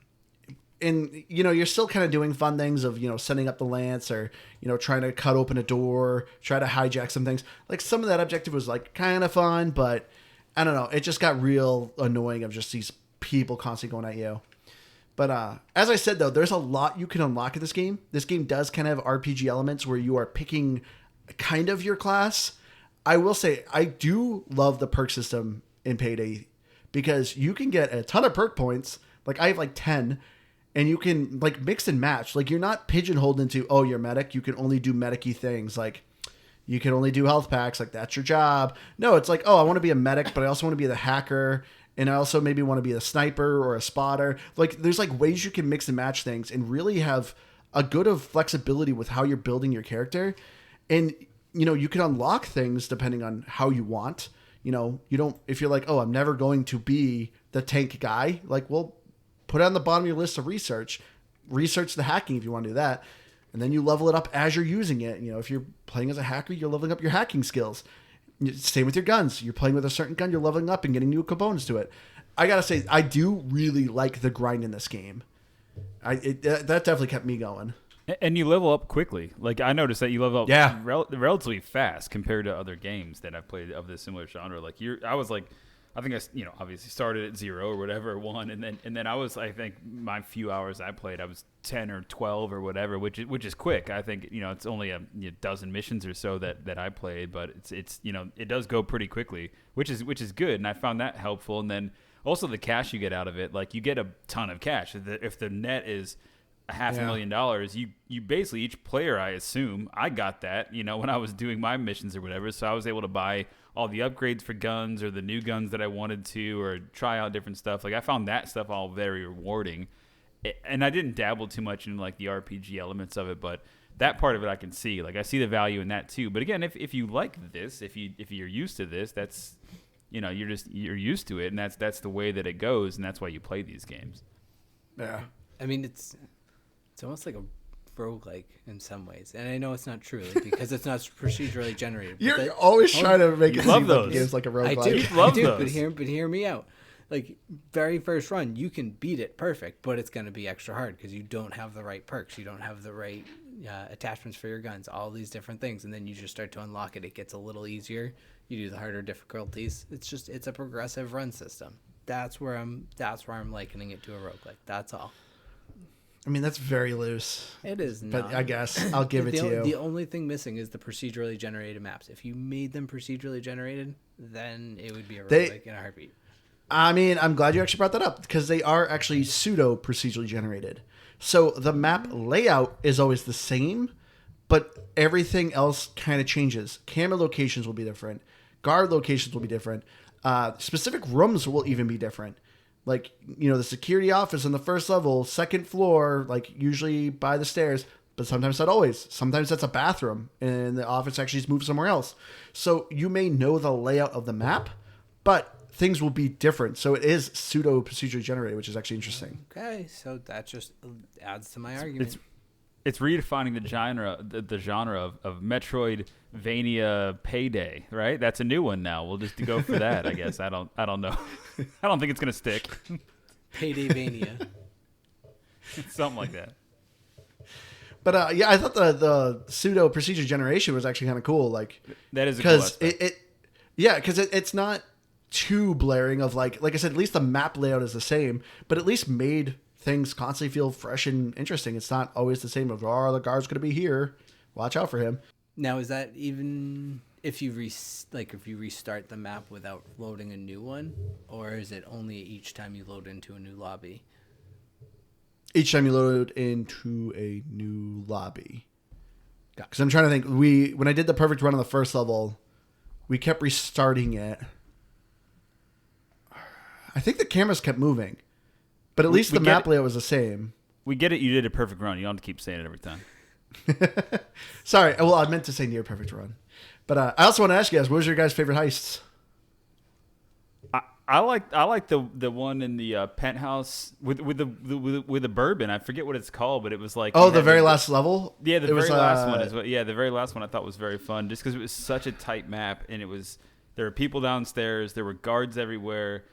you're still kind of doing fun things of, setting up the lance, or, trying to cut open a door, try to hijack some things. Like, some of that objective was, like, kind of fun, but I don't know. It just got real annoying of just these people constantly going at you. But as I said, though, there's a lot you can unlock in this game. This game does kind of have RPG elements where you are picking kind of your class. I will say, I do love the perk system in Payday, because you can get a ton of perk points. Like, I have like 10, and you can like mix and match. Like, you're not pigeonholed into, oh, you're medic, you can only do medic-y things. Like, you can only do health packs. Like, that's your job. No, it's like, oh, I want to be a medic, but I also want to be the hacker, and I also maybe want to be a sniper or a spotter. Like, there's like ways you can mix and match things and really have a good of flexibility with how you're building your character. And you can unlock things depending on how you want. You don't, if you're like, oh, I'm never going to be the tank guy, like, well, put it on the bottom of your list of research the hacking if you want to do that. And then you level it up as you're using it. If you're playing as a hacker, you're leveling up your hacking skills. Same with your guns. You're playing with a certain gun, you're leveling up and getting new components to it. I got to say, I do really like the grind in this game. That definitely kept me going. And you level up quickly. Like, I noticed that you level up relatively fast compared to other games that I've played of this similar genre. Like, I was like, I think obviously started at 0 or whatever, 1, and then I think my few hours I played, I was 10 or 12 or whatever, which is quick. I think it's only a dozen missions or so that I played, but it's it does go pretty quickly, which is good, and I found that helpful. And then also the cash you get out of it, like, you get a ton of cash. If the net is $500,000, you basically, each player, I assume, I got that, when I was doing my missions or whatever. So I was able to buy all the upgrades for guns, or the new guns that I wanted to, or try out different stuff. Like, I found that stuff all very rewarding. And I didn't dabble too much in like the RPG elements of it, but that part of it I can see. Like, I see the value in that too. But again, if you like this, if you're used to this, that's you're used to it, and that's the way that it goes, and that's why you play these games. Yeah. I mean, it's almost like a roguelike in some ways, and I know it's not true, like, because it's not procedurally generated. You're always trying to make it seem like games like a roguelike. I do, but hear me out. Like, very first run, you can beat it perfect, but it's going to be extra hard because you don't have the right perks, you don't have the right attachments for your guns, all these different things, and then you just start to unlock it. It gets a little easier. You do the harder difficulties. It's a progressive run system. That's where I'm likening it to a roguelike. That's all. I mean, that's very loose. It is But not. I guess I'll give it to you. The only thing missing is the procedurally generated maps. If you made them procedurally generated, then it would be a roguelike in a heartbeat. I mean, I'm glad you actually brought that up because they are actually pseudo procedurally generated. So the map layout is always the same, but everything else kind of changes. Camera locations will be different. Guard locations will be different. Specific rooms will even be different. Like, the security office on the first level, second floor, like usually by the stairs, but sometimes not always. Sometimes that's a bathroom and the office actually just moves somewhere else. So you may know the layout of the map, but things will be different. So it is pseudo procedurally generated, which is actually interesting. Okay, so that just adds to my argument. It's redefining the genre of Metroidvania Payday, right? That's a new one now. We'll just go for that, I guess. I don't know. I don't think it's gonna stick. Paydayvania. Something like that. But I thought the pseudo procedure generation was actually kind of cool. Like that is a cool aspect. because it's not too blaring. Of like I said, at least the map layout is the same, but at least made things constantly feel fresh and interesting. It's not always the same of, the guard's going to be here. Watch out for him. Now, is that even if you restart the map without loading a new one, or is it only each time you load into a new lobby? Each time you load into a new lobby. Gotcha. Because I'm trying to think. When I did the perfect run on the first level, we kept restarting it. I think the cameras kept moving. But at least the map layout was the same. We get it. You did a perfect run. You don't have to keep saying it every time. Sorry. Well, I meant to say near perfect run. But I also want to ask you guys, what was your guys' favorite heists? I like the one in the penthouse with the bourbon. I forget what it's called, but it was like the very last level. Yeah, the very last one is what. Yeah, the very last one I thought was very fun, just because it was such a tight map, and there were people downstairs, there were guards everywhere.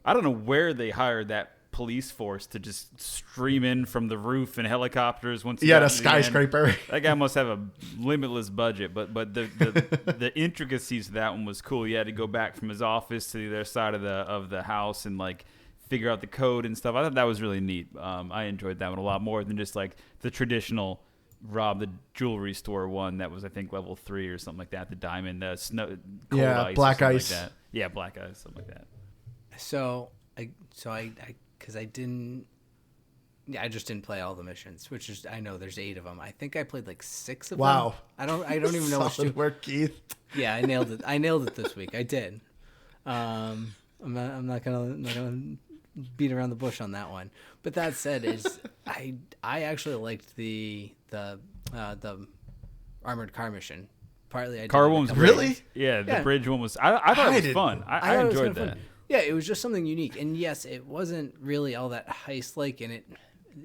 I don't know where they hired that police force to just stream in from the roof and helicopters. The skyscraper. That guy must have a limitless budget, but the intricacies of that one was cool. He had to go back from his office to the other side of the house and like figure out the code and stuff. I thought that was really neat. I enjoyed that one a lot more than just like the traditional rob the jewelry store one that was, I think, level 3 or something like that. The diamond, the snow, cold ice, black ice. like that. Yeah, black ice, something like that. So because I just didn't play all the missions, which is, I know there's 8 of them. I think I played like 6 of them. Wow. I don't even know Solid work, Keith. Yeah, I nailed it. I nailed it this week. I did. I'm not gonna beat around the bush on that one. But that said, I actually liked the armored car mission. Partly, I car one was really yeah. The bridge one was. I thought it was fun. I enjoyed that. Fun. Yeah, it was just something unique. And yes, it wasn't really all that heist-like. And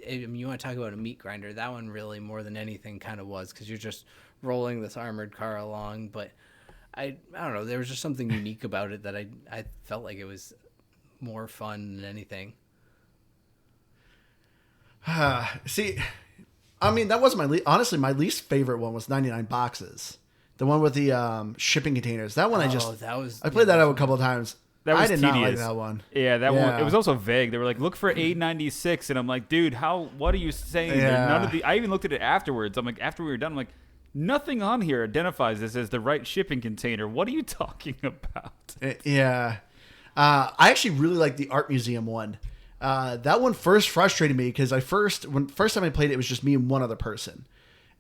I mean, you want to talk about a meat grinder. That one really, more than anything, kind of was. Because you're just rolling this armored car along. But I don't know. There was just something unique about it that I felt like it was more fun than anything. See, I mean, that was honestly, my least favorite one was 99 Boxes. The one with the shipping containers. That one I played that out a couple of times. I did not like that one. Yeah, that one. It was also vague. They were like, "Look for 896," and I'm like, "Dude, what are you saying?" Yeah. None of I even looked at it afterwards. I'm like, after we were done, I'm like, nothing on here identifies this as the right shipping container. What are you talking about? Yeah, I actually really like the art museum one. That one first frustrated me because first time I played it was just me and one other person,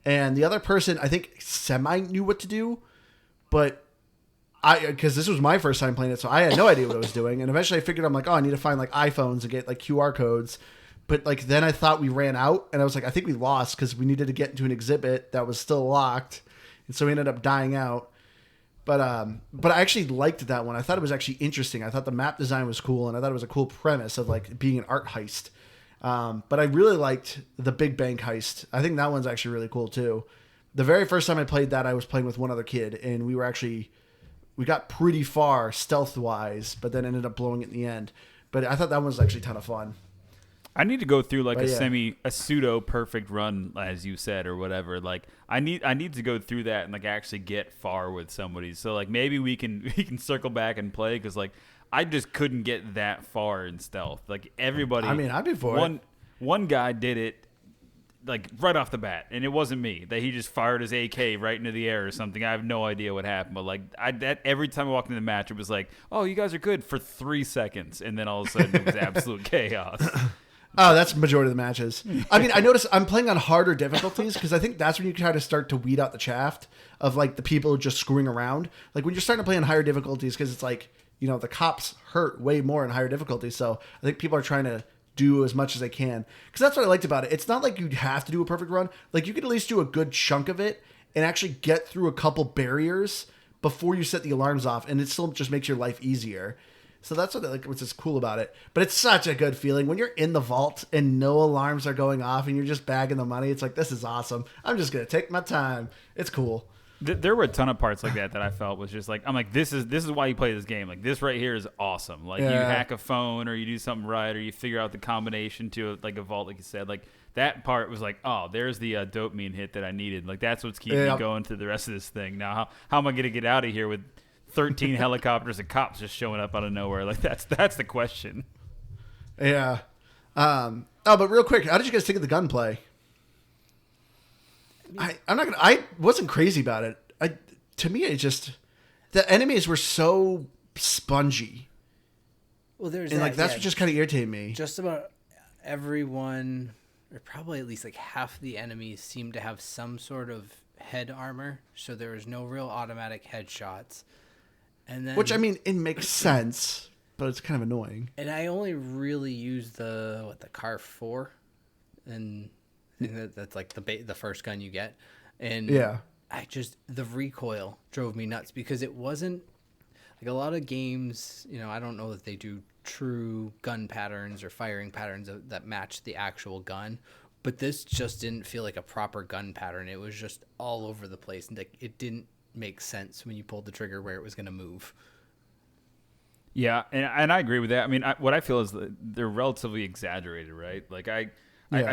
and the other person I think semi knew what to do, but because this was my first time playing it, so I had no idea what I was doing. And eventually I figured, I'm like, I need to find like iPhones and get like QR codes. But like then I thought we ran out, and I was like, I think we lost because we needed to get into an exhibit that was still locked, and so we ended up dying out. But I actually liked that one. I thought it was actually interesting. I thought the map design was cool, and I thought it was a cool premise of like being an art heist. But I really liked the Big Bank heist. I think that one's actually really cool too. The very first time I played that, I was playing with one other kid, and we got pretty far stealth wise, but then ended up blowing it in the end. But I thought that one was actually a ton of fun. I need to go through like But a pseudo perfect run, as you said, or whatever. Like I need to go through that and like actually get far with somebody. So like maybe we can circle back and play, because like I just couldn't get that far in stealth. Like everybody, I mean, I'd be for it. One guy did it like right off the bat, and it wasn't me. That he just fired his AK right into the air or something. I have no idea what happened, but like that every time I walked into the match, it was like, oh, you guys are good for 3 seconds, and then all of a sudden it was absolute chaos. Oh, that's the majority of the matches. I mean, I notice I'm playing on harder difficulties because I think that's when you kind of start to weed out the chaff of like the people just screwing around. Like when you're starting to play on higher difficulties, because it's like, you know, the cops hurt way more in higher difficulties. So I think people are trying to do as much as they can, because that's what I liked about it. It's not like you have to do a perfect run. Like you could at least do a good chunk of it and actually get through a couple barriers before you set the alarms off, and it still just makes your life easier. So that's what like what's cool about it. But it's such a good feeling when you're in the vault and no alarms are going off and you're just bagging the money. It's like, this is awesome. I'm just gonna take my time. It's cool. There were a ton of parts like that I felt was just like, I'm like, this is why you play this game. Like this right here is awesome. Like you hack a phone or you do something right, or you figure out the combination to like a vault, like you said. Like that part was like, oh, there's the dopamine hit that I needed. Like that's what's keeping me going through the rest of this thing. Now how am I gonna get out of here with 13 helicopters and cops just showing up out of nowhere? Like that's the question. Yeah. But real quick, how did you guys think of the gunplay? I wasn't crazy about it. To me, it just, the enemies were so spongy. Well, there's and like that's what just kind of irritated me. Just about everyone, or probably at least like half the enemies, seemed to have some sort of head armor, so there was no real automatic headshots. And then, which I mean, it makes sense, but it's kind of annoying. And I only really used the Car 4, and that's like the first gun you get, and the recoil drove me nuts, because it wasn't like a lot of games. You know, I don't know that they do true gun patterns or firing patterns that match the actual gun, but this just didn't feel like a proper gun pattern. It was just all over the place, and it didn't make sense when you pulled the trigger where it was going to move. Yeah, and I agree with that. I mean, what I feel is that they're relatively exaggerated, right? Like I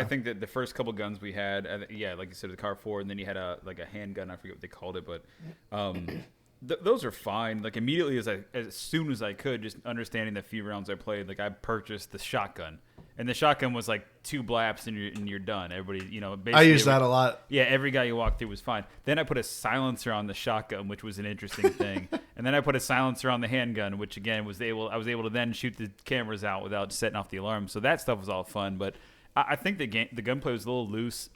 think that the first couple guns we had, like you said, the Car 4, and then you had a handgun. I forget what they called it, but those are fine. Like immediately as soon as I could, just understanding the few rounds I played, like I purchased the shotgun, and the shotgun was like 2 blaps and you're done. Everybody, you know, basically I use that a lot. Yeah, every guy you walk through was fine. Then I put a silencer on the shotgun, which was an interesting thing, and then I put a silencer on the handgun, which again I was able to then shoot the cameras out without setting off the alarm. So that stuff was all fun, but I think the gunplay was a little loose.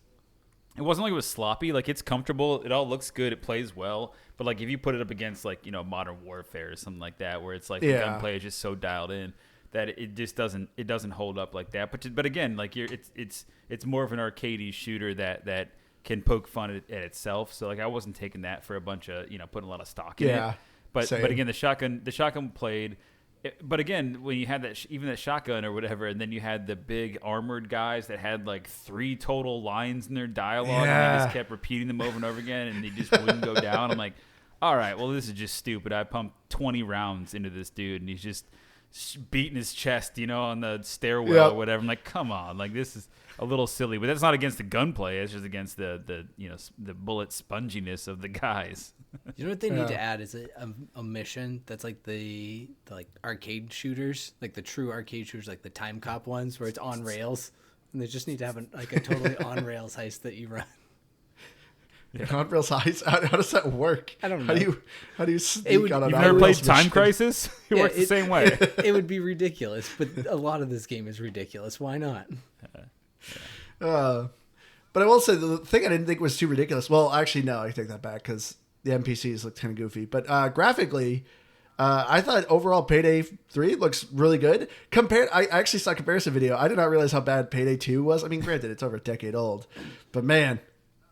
It wasn't like it was sloppy. Like it's comfortable. It all looks good. It plays well. But like if you put it up against like, you know, Modern Warfare or something like that, where it's like the gunplay is just so dialed in that it just doesn't hold up like that. But again, like it's more of an arcadey shooter that can poke fun at itself. So like I wasn't taking that for a bunch of, you know, putting a lot of stock in it. But again, the shotgun played. But again, when you had that shotgun or whatever, and then you had the big armored guys that had like 3 total lines in their dialogue, and they just kept repeating them over and over again, and they just wouldn't go down. I'm like, all right, well, this is just stupid. I pumped 20 rounds into this dude, and he's just beating his chest, you know, on the stairwell or whatever. I'm like, come on, like this is a little silly. But that's not against the gunplay. It's just against the you know, the bullet sponginess of the guys. You know what they need to add is a mission that's like the like arcade shooters, like the true arcade shooters, like the Time Cop ones, where it's on rails, and they just need to have a totally on rails heist that you run. On rails heist? How does that work? I don't know. How do you sneak on an You've on never played rails Time mission? Crisis? It works the same way. It would be ridiculous, but a lot of this game is ridiculous. Why not? But I will say the thing I didn't think was too ridiculous. Well, actually, no, I take that back because the NPCs look kind of goofy. But graphically, I thought overall Payday 3 looks really good. I actually saw a comparison video. I did not realize how bad Payday 2 was. I mean, granted, it's over a decade old. But man,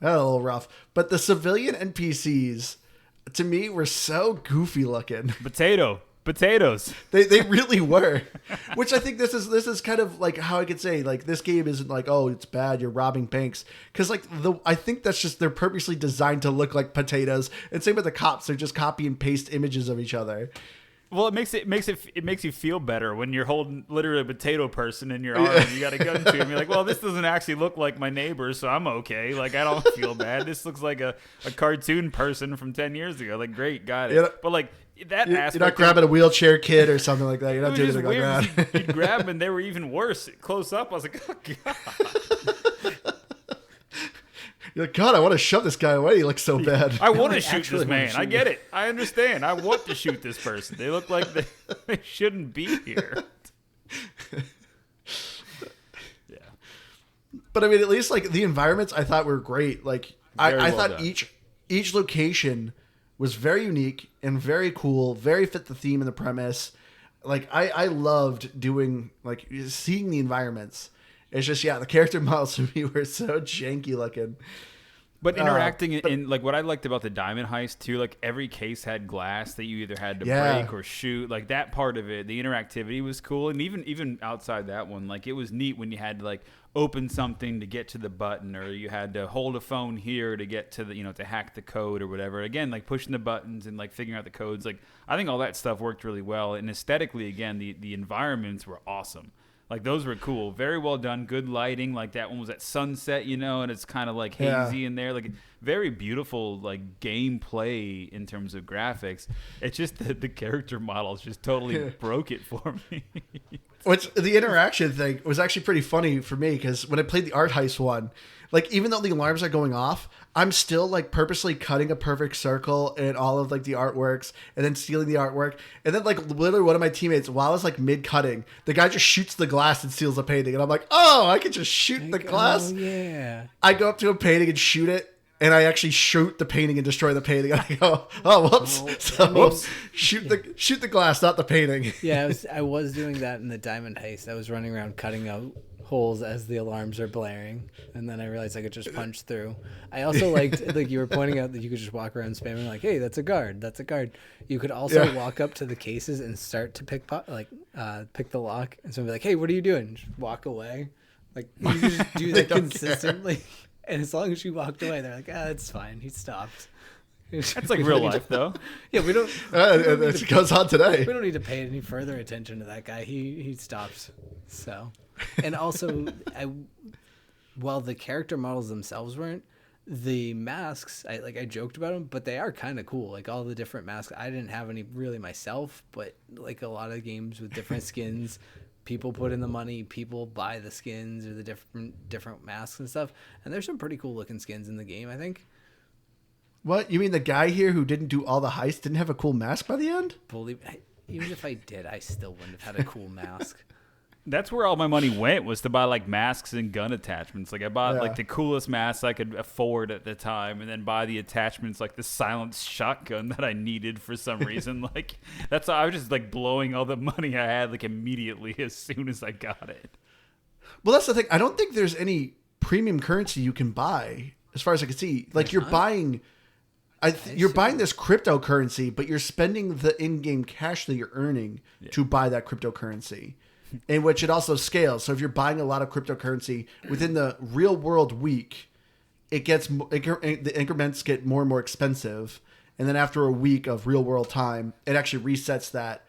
that was a little rough. But the civilian NPCs, to me, were so goofy looking. Potatoes. They really were. Which I think this is kind of like how I could say, like, this game isn't like, oh, it's bad, you're robbing banks. Because like I think that's just, they're purposely designed to look like potatoes. And same with the cops, they're just copy and paste images of each other. Well, it makes you feel better when you're holding literally a potato person in your arm and you got a gun to him. You're like, well, this doesn't actually look like my neighbor, so I'm okay. Like, I don't feel bad. This looks like a cartoon person from 10 years ago. Like, great, got it. But like that aspect, you're not grabbing a wheelchair kid or something like that. You're not doing anything like that. You'd grab them and they were even worse close up. I was like, oh god. You're like, God, I want to shove this guy away. He looks so bad. I want to shoot this man. I get it. I understand. I want to shoot this person. They look like they shouldn't be here. Yeah. But I mean, at least like the environments I thought were great. Like I thought done. each location was very unique and very cool, very fit the theme and the premise. Like I loved doing like seeing the environments. It's just, the character models to me were so janky looking. But interacting in like what I liked about the Diamond Heist too, like every case had glass that you either had to break or shoot. Like that part of it, the interactivity was cool. And even outside that one, like it was neat when you had to like open something to get to the button, or you had to hold a phone here to get to the, to hack the code or whatever. Again, like pushing the buttons and like figuring out the codes. Like I think all that stuff worked really well. And aesthetically, again, the environments were awesome. Like, those were cool. Very well done. Good lighting. Like, that one was at sunset, and it's kind of, like, hazy in there. Like, very beautiful, like, gameplay in terms of graphics. It's just that the character models just totally broke it for me. Which, the interaction thing was actually pretty funny for me, because when I played the Art Heist one, like, even though the alarms are going off, I'm still, like, purposely cutting a perfect circle in all of, like, the artworks, and then stealing the artwork. And then, like, literally one of my teammates, while I was, like, mid-cutting, the guy just shoots the glass and steals the painting. And I'm like, oh, I can just shoot the glass? Oh, yeah. I go up to a painting and shoot it, and I actually shoot the painting and destroy the painting. And I go, oh, whoops. Whoops. Shoot the glass, not the painting. Yeah, I was doing that in the Diamond Heist. I was running around cutting out holes as the alarms are blaring, and then I realized I could just punch through. I also liked, like you were pointing out, that you could just walk around spamming like, hey, that's a guard. You could also walk up to the cases and start to pick the lock, and someone be like, hey, what are you doing? Just walk away. Like, you just do that consistently. Care. And as long as you walked away, they're like, that's fine. He stopped. That's like real life, though. Yeah, we don't. It goes on today. We don't need to pay any further attention to that guy. He stops. So, and also, while the character models themselves weren't, the masks, I joked about them, but they are kind of cool. Like all the different masks. I didn't have any really myself, but like a lot of games with different skins. People put in the money, people buy the skins or the different masks and stuff. And there's some pretty cool looking skins in the game, I think. What? You mean the guy here who didn't do all the heists didn't have a cool mask by the end? Even if I did, I still wouldn't have had a cool mask. That's where all my money went, was to buy like masks and gun attachments. Like I bought like the coolest masks I could afford at the time, and then buy the attachments like the silenced shotgun that I needed for some reason. Like I was just like blowing all the money I had like immediately as soon as I got it. Well, that's the thing. I don't think there's any premium currency you can buy, as far as I can see. Like you're buying this cryptocurrency, but you're spending the in-game cash that you're earning to buy that cryptocurrency. In which it also scales. So if you're buying a lot of cryptocurrency within the real world week, the increments get more and more expensive. And then after a week of real world time, it actually resets that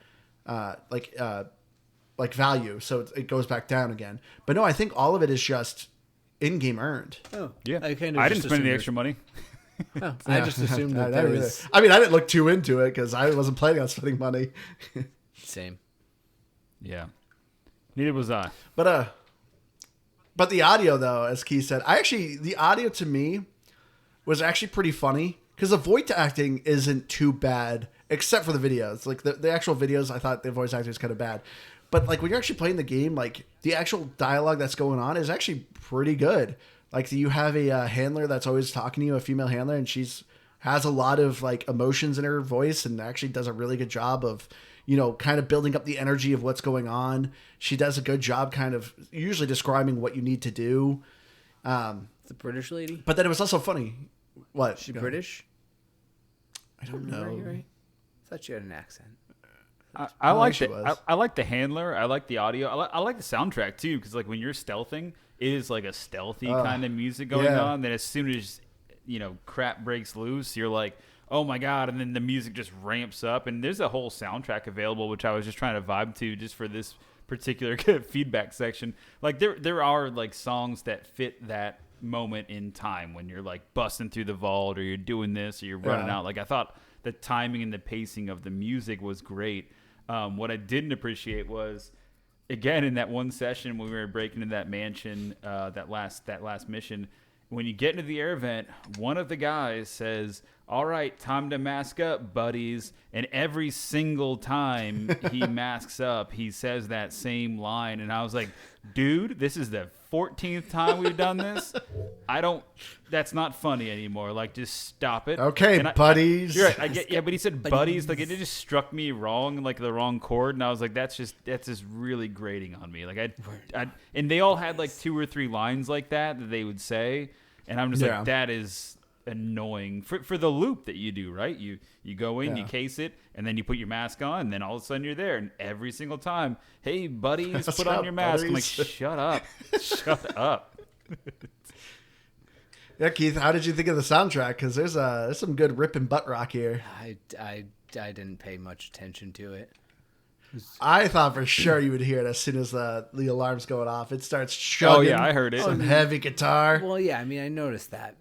like value. So it goes back down again. But no, I think all of it is just in-game earned. Oh, yeah. I didn't spend any extra money. Oh, I just assumed that there was... I mean, I didn't look too into it because I wasn't planning on spending money. Same. Yeah. Neither was I. But the audio, though, as Keith said, the audio to me was actually pretty funny because the voice acting isn't too bad, except for the videos. Like the actual videos, I thought the voice acting was kind of bad. But like when you're actually playing the game, like the actual dialogue that's going on is actually pretty good. Like you have a handler that's always talking to you, a female handler, and has a lot of like emotions in her voice and actually does a really good job of, kind of building up the energy of what's going on. She does a good job kind of usually describing what you need to do. The British lady? But then it was also funny. What? She British? I don't know. Right? I thought she had an accent. I like the handler. I like the audio. I like the soundtrack too, because like when you're stealthing, it is like a stealthy kind of music going on. Then as soon as crap breaks loose, you're like, oh my God, and then the music just ramps up. And there's a whole soundtrack available, which I was just trying to vibe to just for this particular feedback section. Like there are like songs that fit that moment in time when you're like busting through the vault or you're doing this or you're running out. Like I thought the timing and the pacing of the music was great. What I didn't appreciate was, again, in that one session when we were breaking into that mansion, that last mission, when you get into the air vent, one of the guys says, "All right, time to mask up, buddies." And every single time he masks up, he says that same line. And I was like, dude, this is the 14th time we've done this. That's not funny anymore. Like, just stop it. Okay, buddies. You're right. I get, yeah, but he said buddies. Like, it just struck me wrong, like the wrong chord. And I was like, that's just really grating on me. Like, and they all had like 2 or 3 lines like that they would say. And I'm just like, that is annoying for the loop that you do, right? You go in, you case it, and then you put your mask on, and then all of a sudden you're there. And every single time, hey, buddies, put on your mask. I'm like, shut up. Shut up. Yeah, Keith, how did you think of the soundtrack? Because there's some good rip and butt rock here. I didn't pay much attention to it. I thought for sure you would hear it as soon as the alarm's going off. It starts chugging. Oh, yeah, I heard it. Some heavy guitar. Well, yeah, I mean, I noticed that.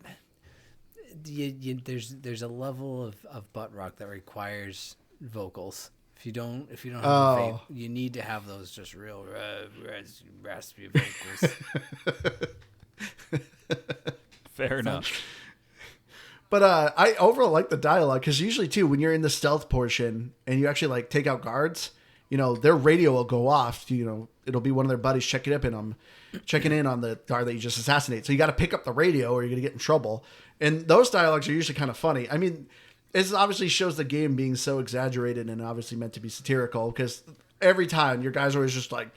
There's a level of butt rock that requires vocals. If you don't have you need to have those just real raspy vocals. Fair enough. But I overall like the dialogue because usually too when you're in the stealth portion and you actually like take out guards, their radio will go off. It'll be one of their buddies checking in on the guard that you just assassinate. So you got to pick up the radio or you're gonna get in trouble. And those dialogues are usually kind of funny. I mean, it obviously shows the game being so exaggerated and obviously meant to be satirical because every time your guys are always just like,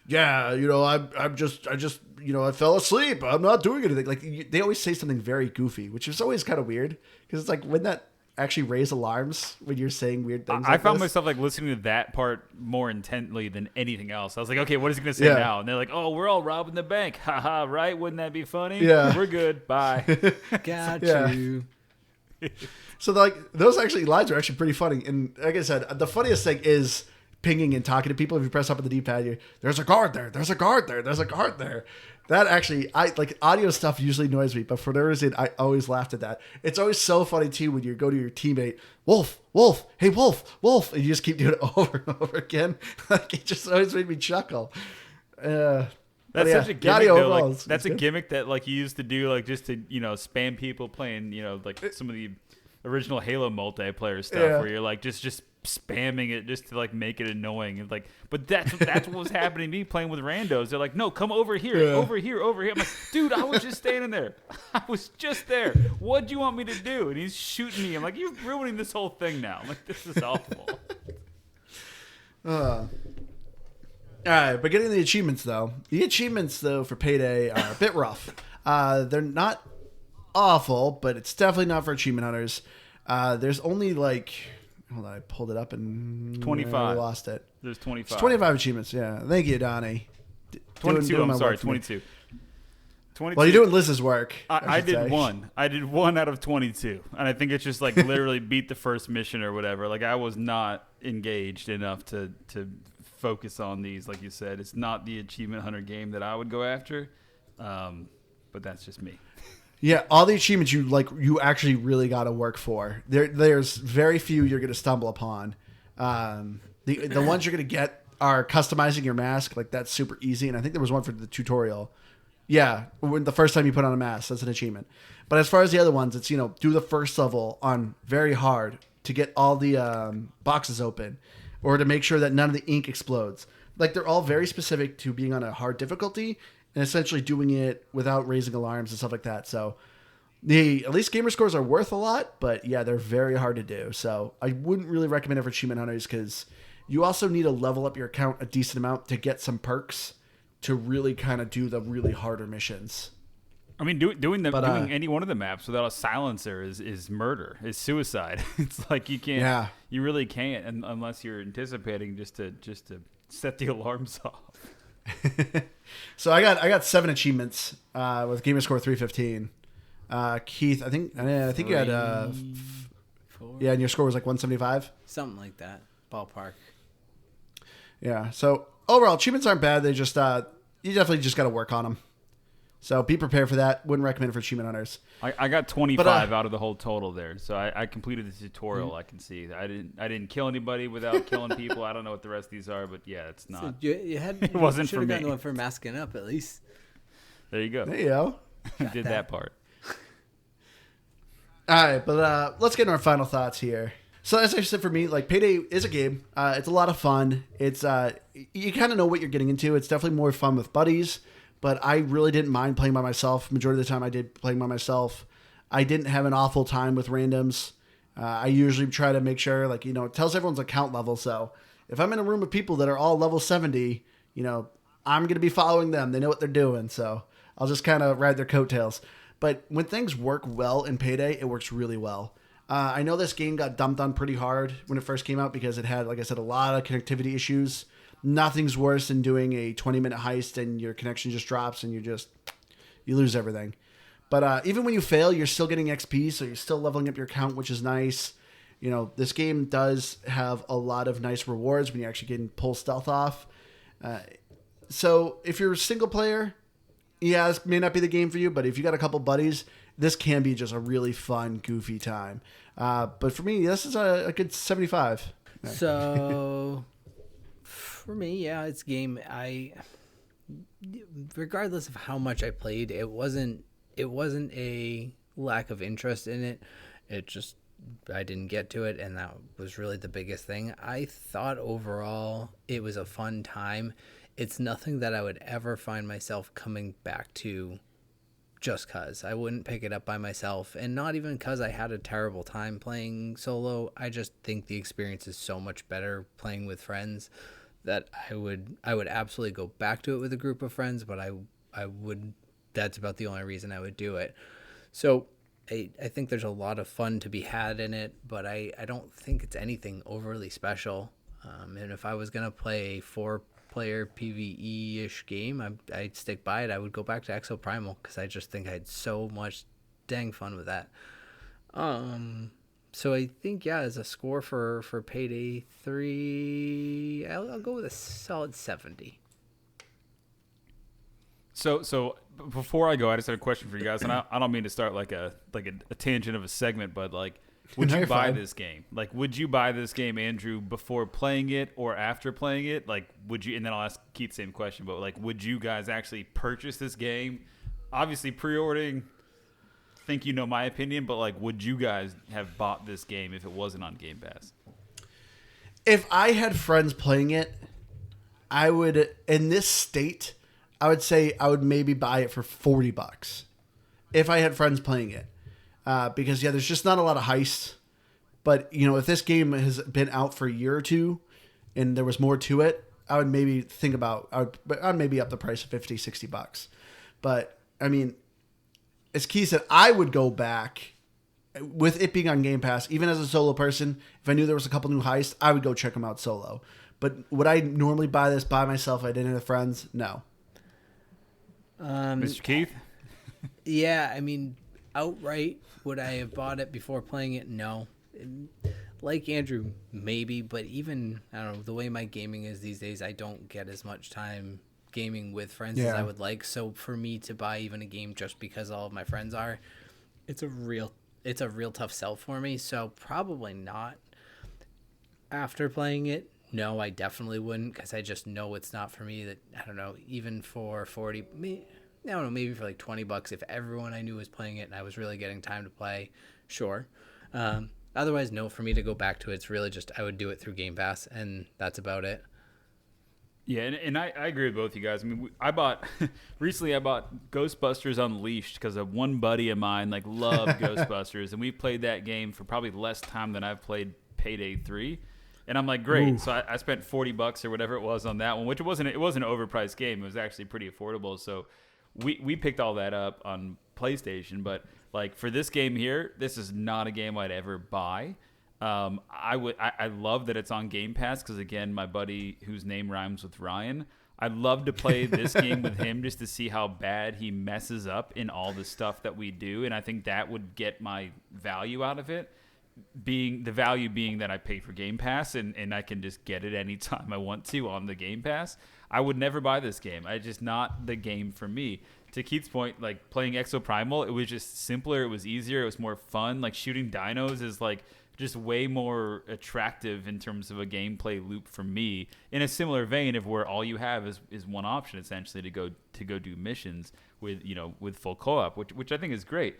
yeah, I fell asleep. I'm not doing anything. Like they always say something very goofy, which is always kind of weird because it's like, wouldn't that actually raise alarms when you're saying weird things? I found myself like listening to that part more intently than anything else. I was like, okay, what is he going to say now? And they're like, oh, we're all robbing the bank. Haha, right? Wouldn't that be funny? Yeah. We're good. Bye. Got you. So those lines are actually pretty funny. And like I said, the funniest thing is pinging and talking to people. If you press up on the D-pad, there's a guard there. There's a guard there. There's a guard there. That actually, audio stuff usually annoys me, but for no reason, I always laughed at that. It's always so funny too when you go to your teammate, Wolf, hey Wolf, and you just keep doing it over and over again. Like it just always made me chuckle. That's such a gimmick though. Like, that's a good gimmick that like you used to do like just to spam people playing like some of the original Halo multiplayer stuff where you're like just spamming it just to like make it annoying and like, but that's what was happening to me playing with randos. They're like, no, come over here, over here. I'm like, dude, I was just standing there. I was just there. What do you want me to do? And he's shooting me. I'm like, you're ruining this whole thing now. I'm like, this is awful. All right, but getting the achievements though. The achievements though for Payday are a bit rough. They're not awful, but it's definitely not for achievement hunters. There's only like, hold on, I pulled it up and 25. I lost it. There's 25. It's 25 achievements. Yeah, thank you, Donnie. 22. I'm sorry, 22. 22. Well, you're doing Liz's work. I did one. I did 1 out of 22, and I think it's just like literally beat the first mission or whatever. Like I was not engaged enough to focus on these. Like you said, it's not the achievement hunter game that I would go after. But that's just me. Yeah, all the achievements you actually really got to work for. There's very few you're going to stumble upon. The ones you're going to get are customizing your mask. Like that's super easy, and I think there was one for the tutorial. Yeah, when the first time you put on a mask, that's an achievement. But as far as the other ones, it's do the first level on very hard to get all the boxes open, or to make sure that none of the ink explodes. Like they're all very specific to being on a hard difficulty. And essentially doing it without raising alarms and stuff like that. So at least gamer scores are worth a lot, but yeah, they're very hard to do. So I wouldn't really recommend it for achievement hunters because you also need to level up your account a decent amount to get some perks to really kind of do the really harder missions. I mean, doing any one of the maps without a silencer is murder, is suicide. It's like you can't, you really can't, unless you're anticipating just to set the alarms off. So I got 7 achievements with gamer score 315. Keith, I think you had Yeah, and your score was like 175? Something like that. Ballpark. Yeah, so overall, achievements aren't bad. They just, you definitely just got to work on them. So be prepared for that. Wouldn't recommend it for achievement hunters. I got 25 out of the whole total there, so I completed the tutorial. I can see I didn't kill anybody without killing people. I don't know what the rest of these are, but yeah, it's not. So you had, it wasn't for me. Should have gotten me. the one for masking up at least. There you go. There you go. Did that part. All right, but let's get into our final thoughts here. So as I said, for me, like Payday is a game. It's a lot of fun. It's you kind of know what you're getting into. It's definitely more fun with buddies. But I really didn't mind playing by myself. Majority of the time I did playing by myself. I didn't have an awful time with randoms. I usually try to make sure, like, it tells everyone's account level. So if I'm in a room of people that are all level 70, I'm going to be following them. They know what they're doing. So I'll just kind of ride their coattails. But when things work well in Payday, it works really well. I know this game got dumped on pretty hard when it first came out because it had, like I said, a lot of connectivity issues. Nothing's worse than doing a 20-minute heist and your connection just drops and you lose everything. But even when you fail, you're still getting XP, so you're still leveling up your account, which is nice. This game does have a lot of nice rewards when you actually can pull stealth off. So if you're a single player, yeah, this may not be the game for you, but if you got a couple buddies, this can be just a really fun, goofy time. But for me, this is a good 75. So... For me, yeah, it's game. Regardless of how much I played, it wasn't a lack of interest in it. It just, I didn't get to it, and that was really the biggest thing. I thought overall it was a fun time. It's nothing that I would ever find myself coming back to just cause. I wouldn't pick it up by myself, and not even because I had a terrible time playing solo. I just think the experience is so much better playing with friends that I would absolutely go back to it with a group of friends, but I would, that's about the only reason I would do it. So I think there's a lot of fun to be had in it, but I don't think it's anything overly special. And if I was going to play a 4-player PvE-ish game, I'd stick by it. I would go back to Exo Primal because I just think I had so much dang fun with that. So I think, yeah, as a score for Payday 3, I'll go with a solid 70. So before I go, I just had a question for you guys, and I don't mean to start like a tangent of a segment, but like, would you buy this game? Like, would you buy this game, Andrew, before playing it or after playing it? Like, would you? And then I'll ask Keith the same question, but like, would you guys actually purchase this game? Obviously, pre-ordering. Think my opinion, but like, would you guys have bought this game if it wasn't on Game Pass? If I had friends playing it, I would, in this state, I would say I would maybe buy it for $40 if I had friends playing it. Because yeah, there's just not a lot of heists. But if this game has been out for a year or two and there was more to it, I would maybe think about, I'd maybe up the price of $50-$60. But I mean, as Keith said, I would go back with it being on Game Pass, even as a solo person. If I knew there was a couple new heists, I would go check them out solo. But would I normally buy this by myself if I didn't have friends? No. Mr. Keith? Yeah, I mean, outright, would I have bought it before playing it? No. Like Andrew, maybe, but even, I don't know, the way my gaming is these days, I don't get as much time gaming with friends as I would like. So for me to buy even a game just because all of my friends are, it's a real tough sell for me. So probably not. After playing it, no, I definitely wouldn't, because I just know it's not for me. That, I don't know, even for 40, I don't know, maybe for like $20, if everyone I knew was playing it and I was really getting time to play, sure. Otherwise, no, for me to go back to it, it's really just I would do it through Game Pass, and that's about it. Yeah, and I agree with both you guys. I mean, recently I bought Ghostbusters Unleashed because of one buddy of mine loved Ghostbusters, and we played that game for probably less time than I've played Payday 3. And I'm like, great. Ooh. So I spent $40 or whatever it was on that one, which it wasn't an overpriced game. It was actually pretty affordable. So we picked all that up on PlayStation. But like for this game here, this is not a game I'd ever buy. I love that it's on Game Pass because, again, my buddy whose name rhymes with Ryan, I'd love to play this game with him just to see how bad he messes up in all the stuff that we do, and I think that would get my value out of it. being the value being that I pay for Game Pass and I can just get it anytime I want to on the Game Pass, I would never buy this game. It's just not the game for me. To Keith's point, like playing Exoprimal, it was just simpler. It was easier. It was more fun. Like shooting dinos is like just way more attractive in terms of a gameplay loop for me. In a similar vein of where all you have is one option essentially to go do missions with full co-op, which I think is great.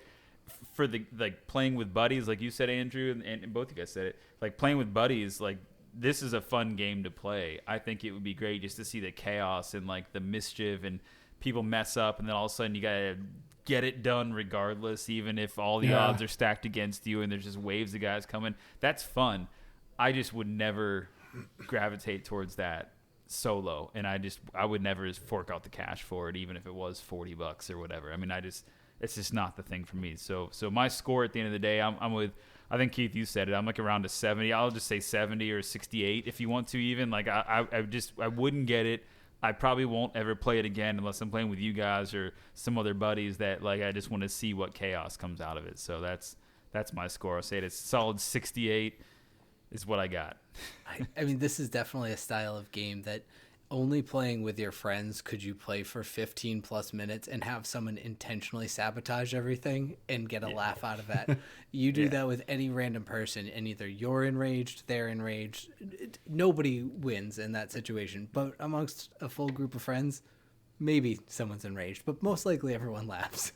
For the like playing with buddies, like you said, Andrew, and both of you guys said it, like playing with buddies, like this is a fun game to play. I think it would be great just to see the chaos and like the mischief and people mess up, and then all of a sudden you gotta get it done regardless, even if all the odds are stacked against you and there's just waves of guys coming. That's fun. I just would never gravitate towards that solo, and I would never just fork out the cash for it, even if it was $40 or whatever. I mean, it's just not the thing for me. So my score at the end of the day, I'm with, I think Keith, you said it, I'm like around a 70. I'll just say 70 or 68 if you want to even. Like I wouldn't get it. I probably won't ever play it again unless I'm playing with you guys or some other buddies that like I just want to see what chaos comes out of it. So that's my score. I'll say it's solid 68 is what I got. I mean, this is definitely a style of game that only playing with your friends could you play for 15 plus minutes and have someone intentionally sabotage everything and get a laugh out of that. You do that with any random person and either you're enraged, they're enraged. Nobody wins in that situation, but amongst a full group of friends, maybe someone's enraged, but most likely everyone laughs.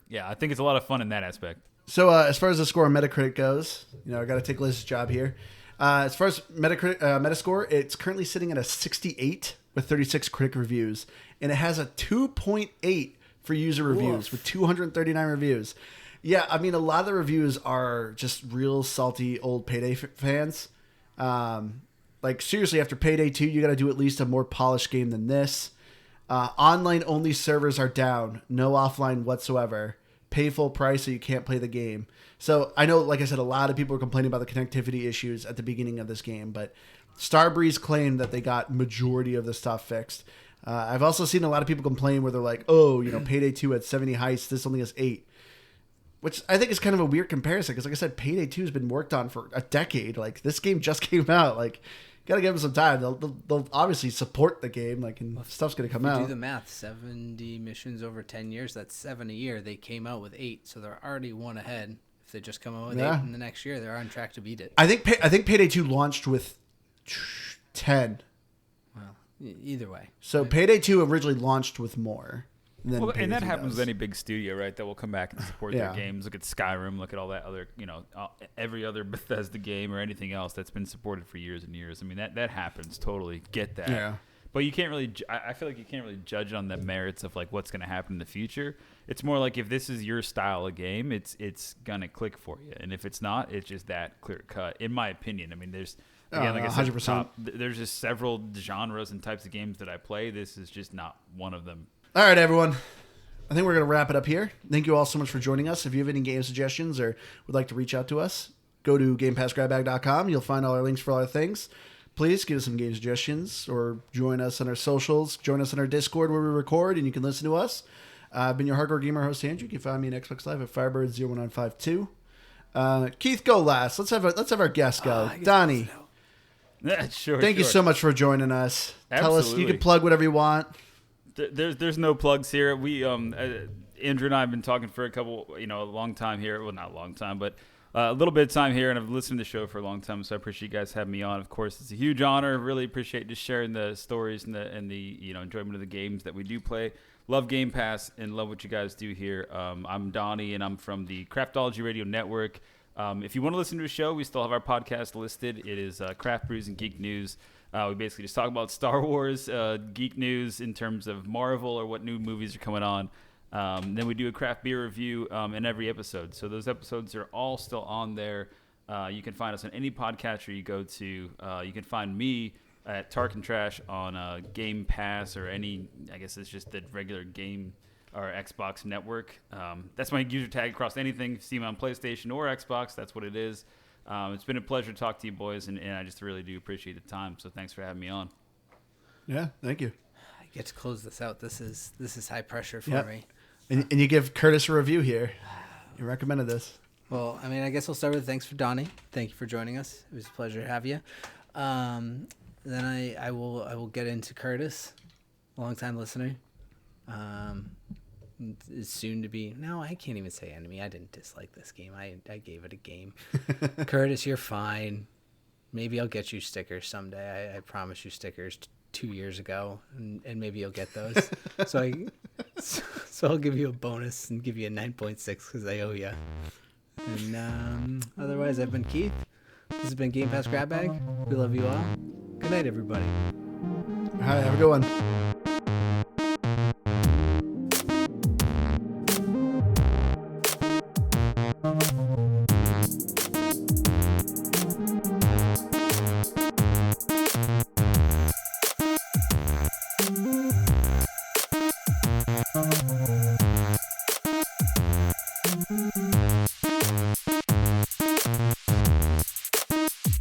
Yeah, I think it's a lot of fun in that aspect. So as far as the score on Metacritic goes, I got to take Liz's job here. As far as Metascore, it's currently sitting at a 68 with 36 critic reviews, and it has a 2.8 for user reviews with 239 reviews. Yeah, I mean, a lot of the reviews are just real salty old Payday fans. Like, seriously, after Payday 2, you got to do at least a more polished game than this. Online-only servers are down. No offline whatsoever. Pay full price so you can't play the game. So I know, like I said, a lot of people are complaining about the connectivity issues at the beginning of this game, but Starbreeze claimed that they got majority of the stuff fixed. I've also seen a lot of people complain where they're like, oh, Payday 2 had 70 heists, this only has 8. Which I think is kind of a weird comparison because, like I said, Payday 2 has been worked on for a decade. Like, this game just came out. Like, gotta give them some time. They'll obviously support the game. Like, and stuff's gonna come out. Do the math. 70 missions over 10 years. That's 7 a year. They came out with 8, so they're already one ahead. If they just come out with 8 in the next year, they're on track to beat it. I think Payday 2 launched with 10. Well, either way. So Payday 2 originally launched with more. And that happens with any big studio, right? That will come back and support their Yeah. games. Look at Skyrim. Look at all that other, every other Bethesda game or anything else that's been supported for years and years. I mean, that happens. Totally get that. Yeah. But you can't really. I feel like you can't really judge on the merits of like what's going to happen in the future. It's more like if this is your style of game, it's gonna click for you, and if it's not, it's just that clear cut. In my opinion, I mean, there's again, like I said, 100%. There's just several genres and types of games that I play. This is just not one of them. All right, everyone. I think we're going to wrap it up here. Thank you all so much for joining us. If you have any game suggestions or would like to reach out to us, go to GamePassGrabBag.com. You'll find all our links for all our things. Please give us some game suggestions or join us on our socials. Join us on our Discord where we record and you can listen to us. I've been your hardcore gamer host, Andrew. You can find me on Xbox Live at Firebird01952. Keith, go last. Let's have our guest go. Donnie. Sure. Thank you so much for joining us. Absolutely. Tell us, you can plug whatever you want. There's no plugs here. We Andrew and I have been talking for a long time here. Well, not a long time, but a little bit of time here, and I've listened to the show for a long time. So I appreciate you guys having me on. Of course, it's a huge honor. Really appreciate just sharing the stories and the enjoyment of the games that we do play. Love Game Pass and love what you guys do here. I'm Donnie, and I'm from the Craftology Radio Network. If you want to listen to a show, we still have our podcast listed. It is Craft Brews and Geek News. We basically just talk about Star Wars, geek news in terms of Marvel or what new movies are coming on. Then we do a craft beer review in every episode. So those episodes are all still on there. You can find us on any podcatcher you go to. You can find me at Tarkin Trash on Game Pass or any, I guess it's just the regular game or Xbox network. That's my user tag across anything. See me on PlayStation or Xbox. That's what it is. It's been a pleasure to talk to you boys, and I just really do appreciate the time. So thanks for having me on. Yeah, thank you. I get to close this out. This is high pressure for me. And you give Curtis a review here. You recommended this. Well, I mean, I guess we'll start with thanks for Donnie. Thank you for joining us. It was a pleasure to have you. Then I will get into Curtis, longtime listener. Is soon to be. No, I can't even say enemy. I didn't dislike this game. I gave it a game. Curtis, you're fine. Maybe I'll get you stickers someday. I promised you stickers 2 years ago, and maybe you'll get those. So I'll give you a bonus and give you a 9.6 because I owe you. And otherwise, I've been Keith. This has been Game Pass Grab Bag. We love you all. Good night, everybody. All right, have a good one.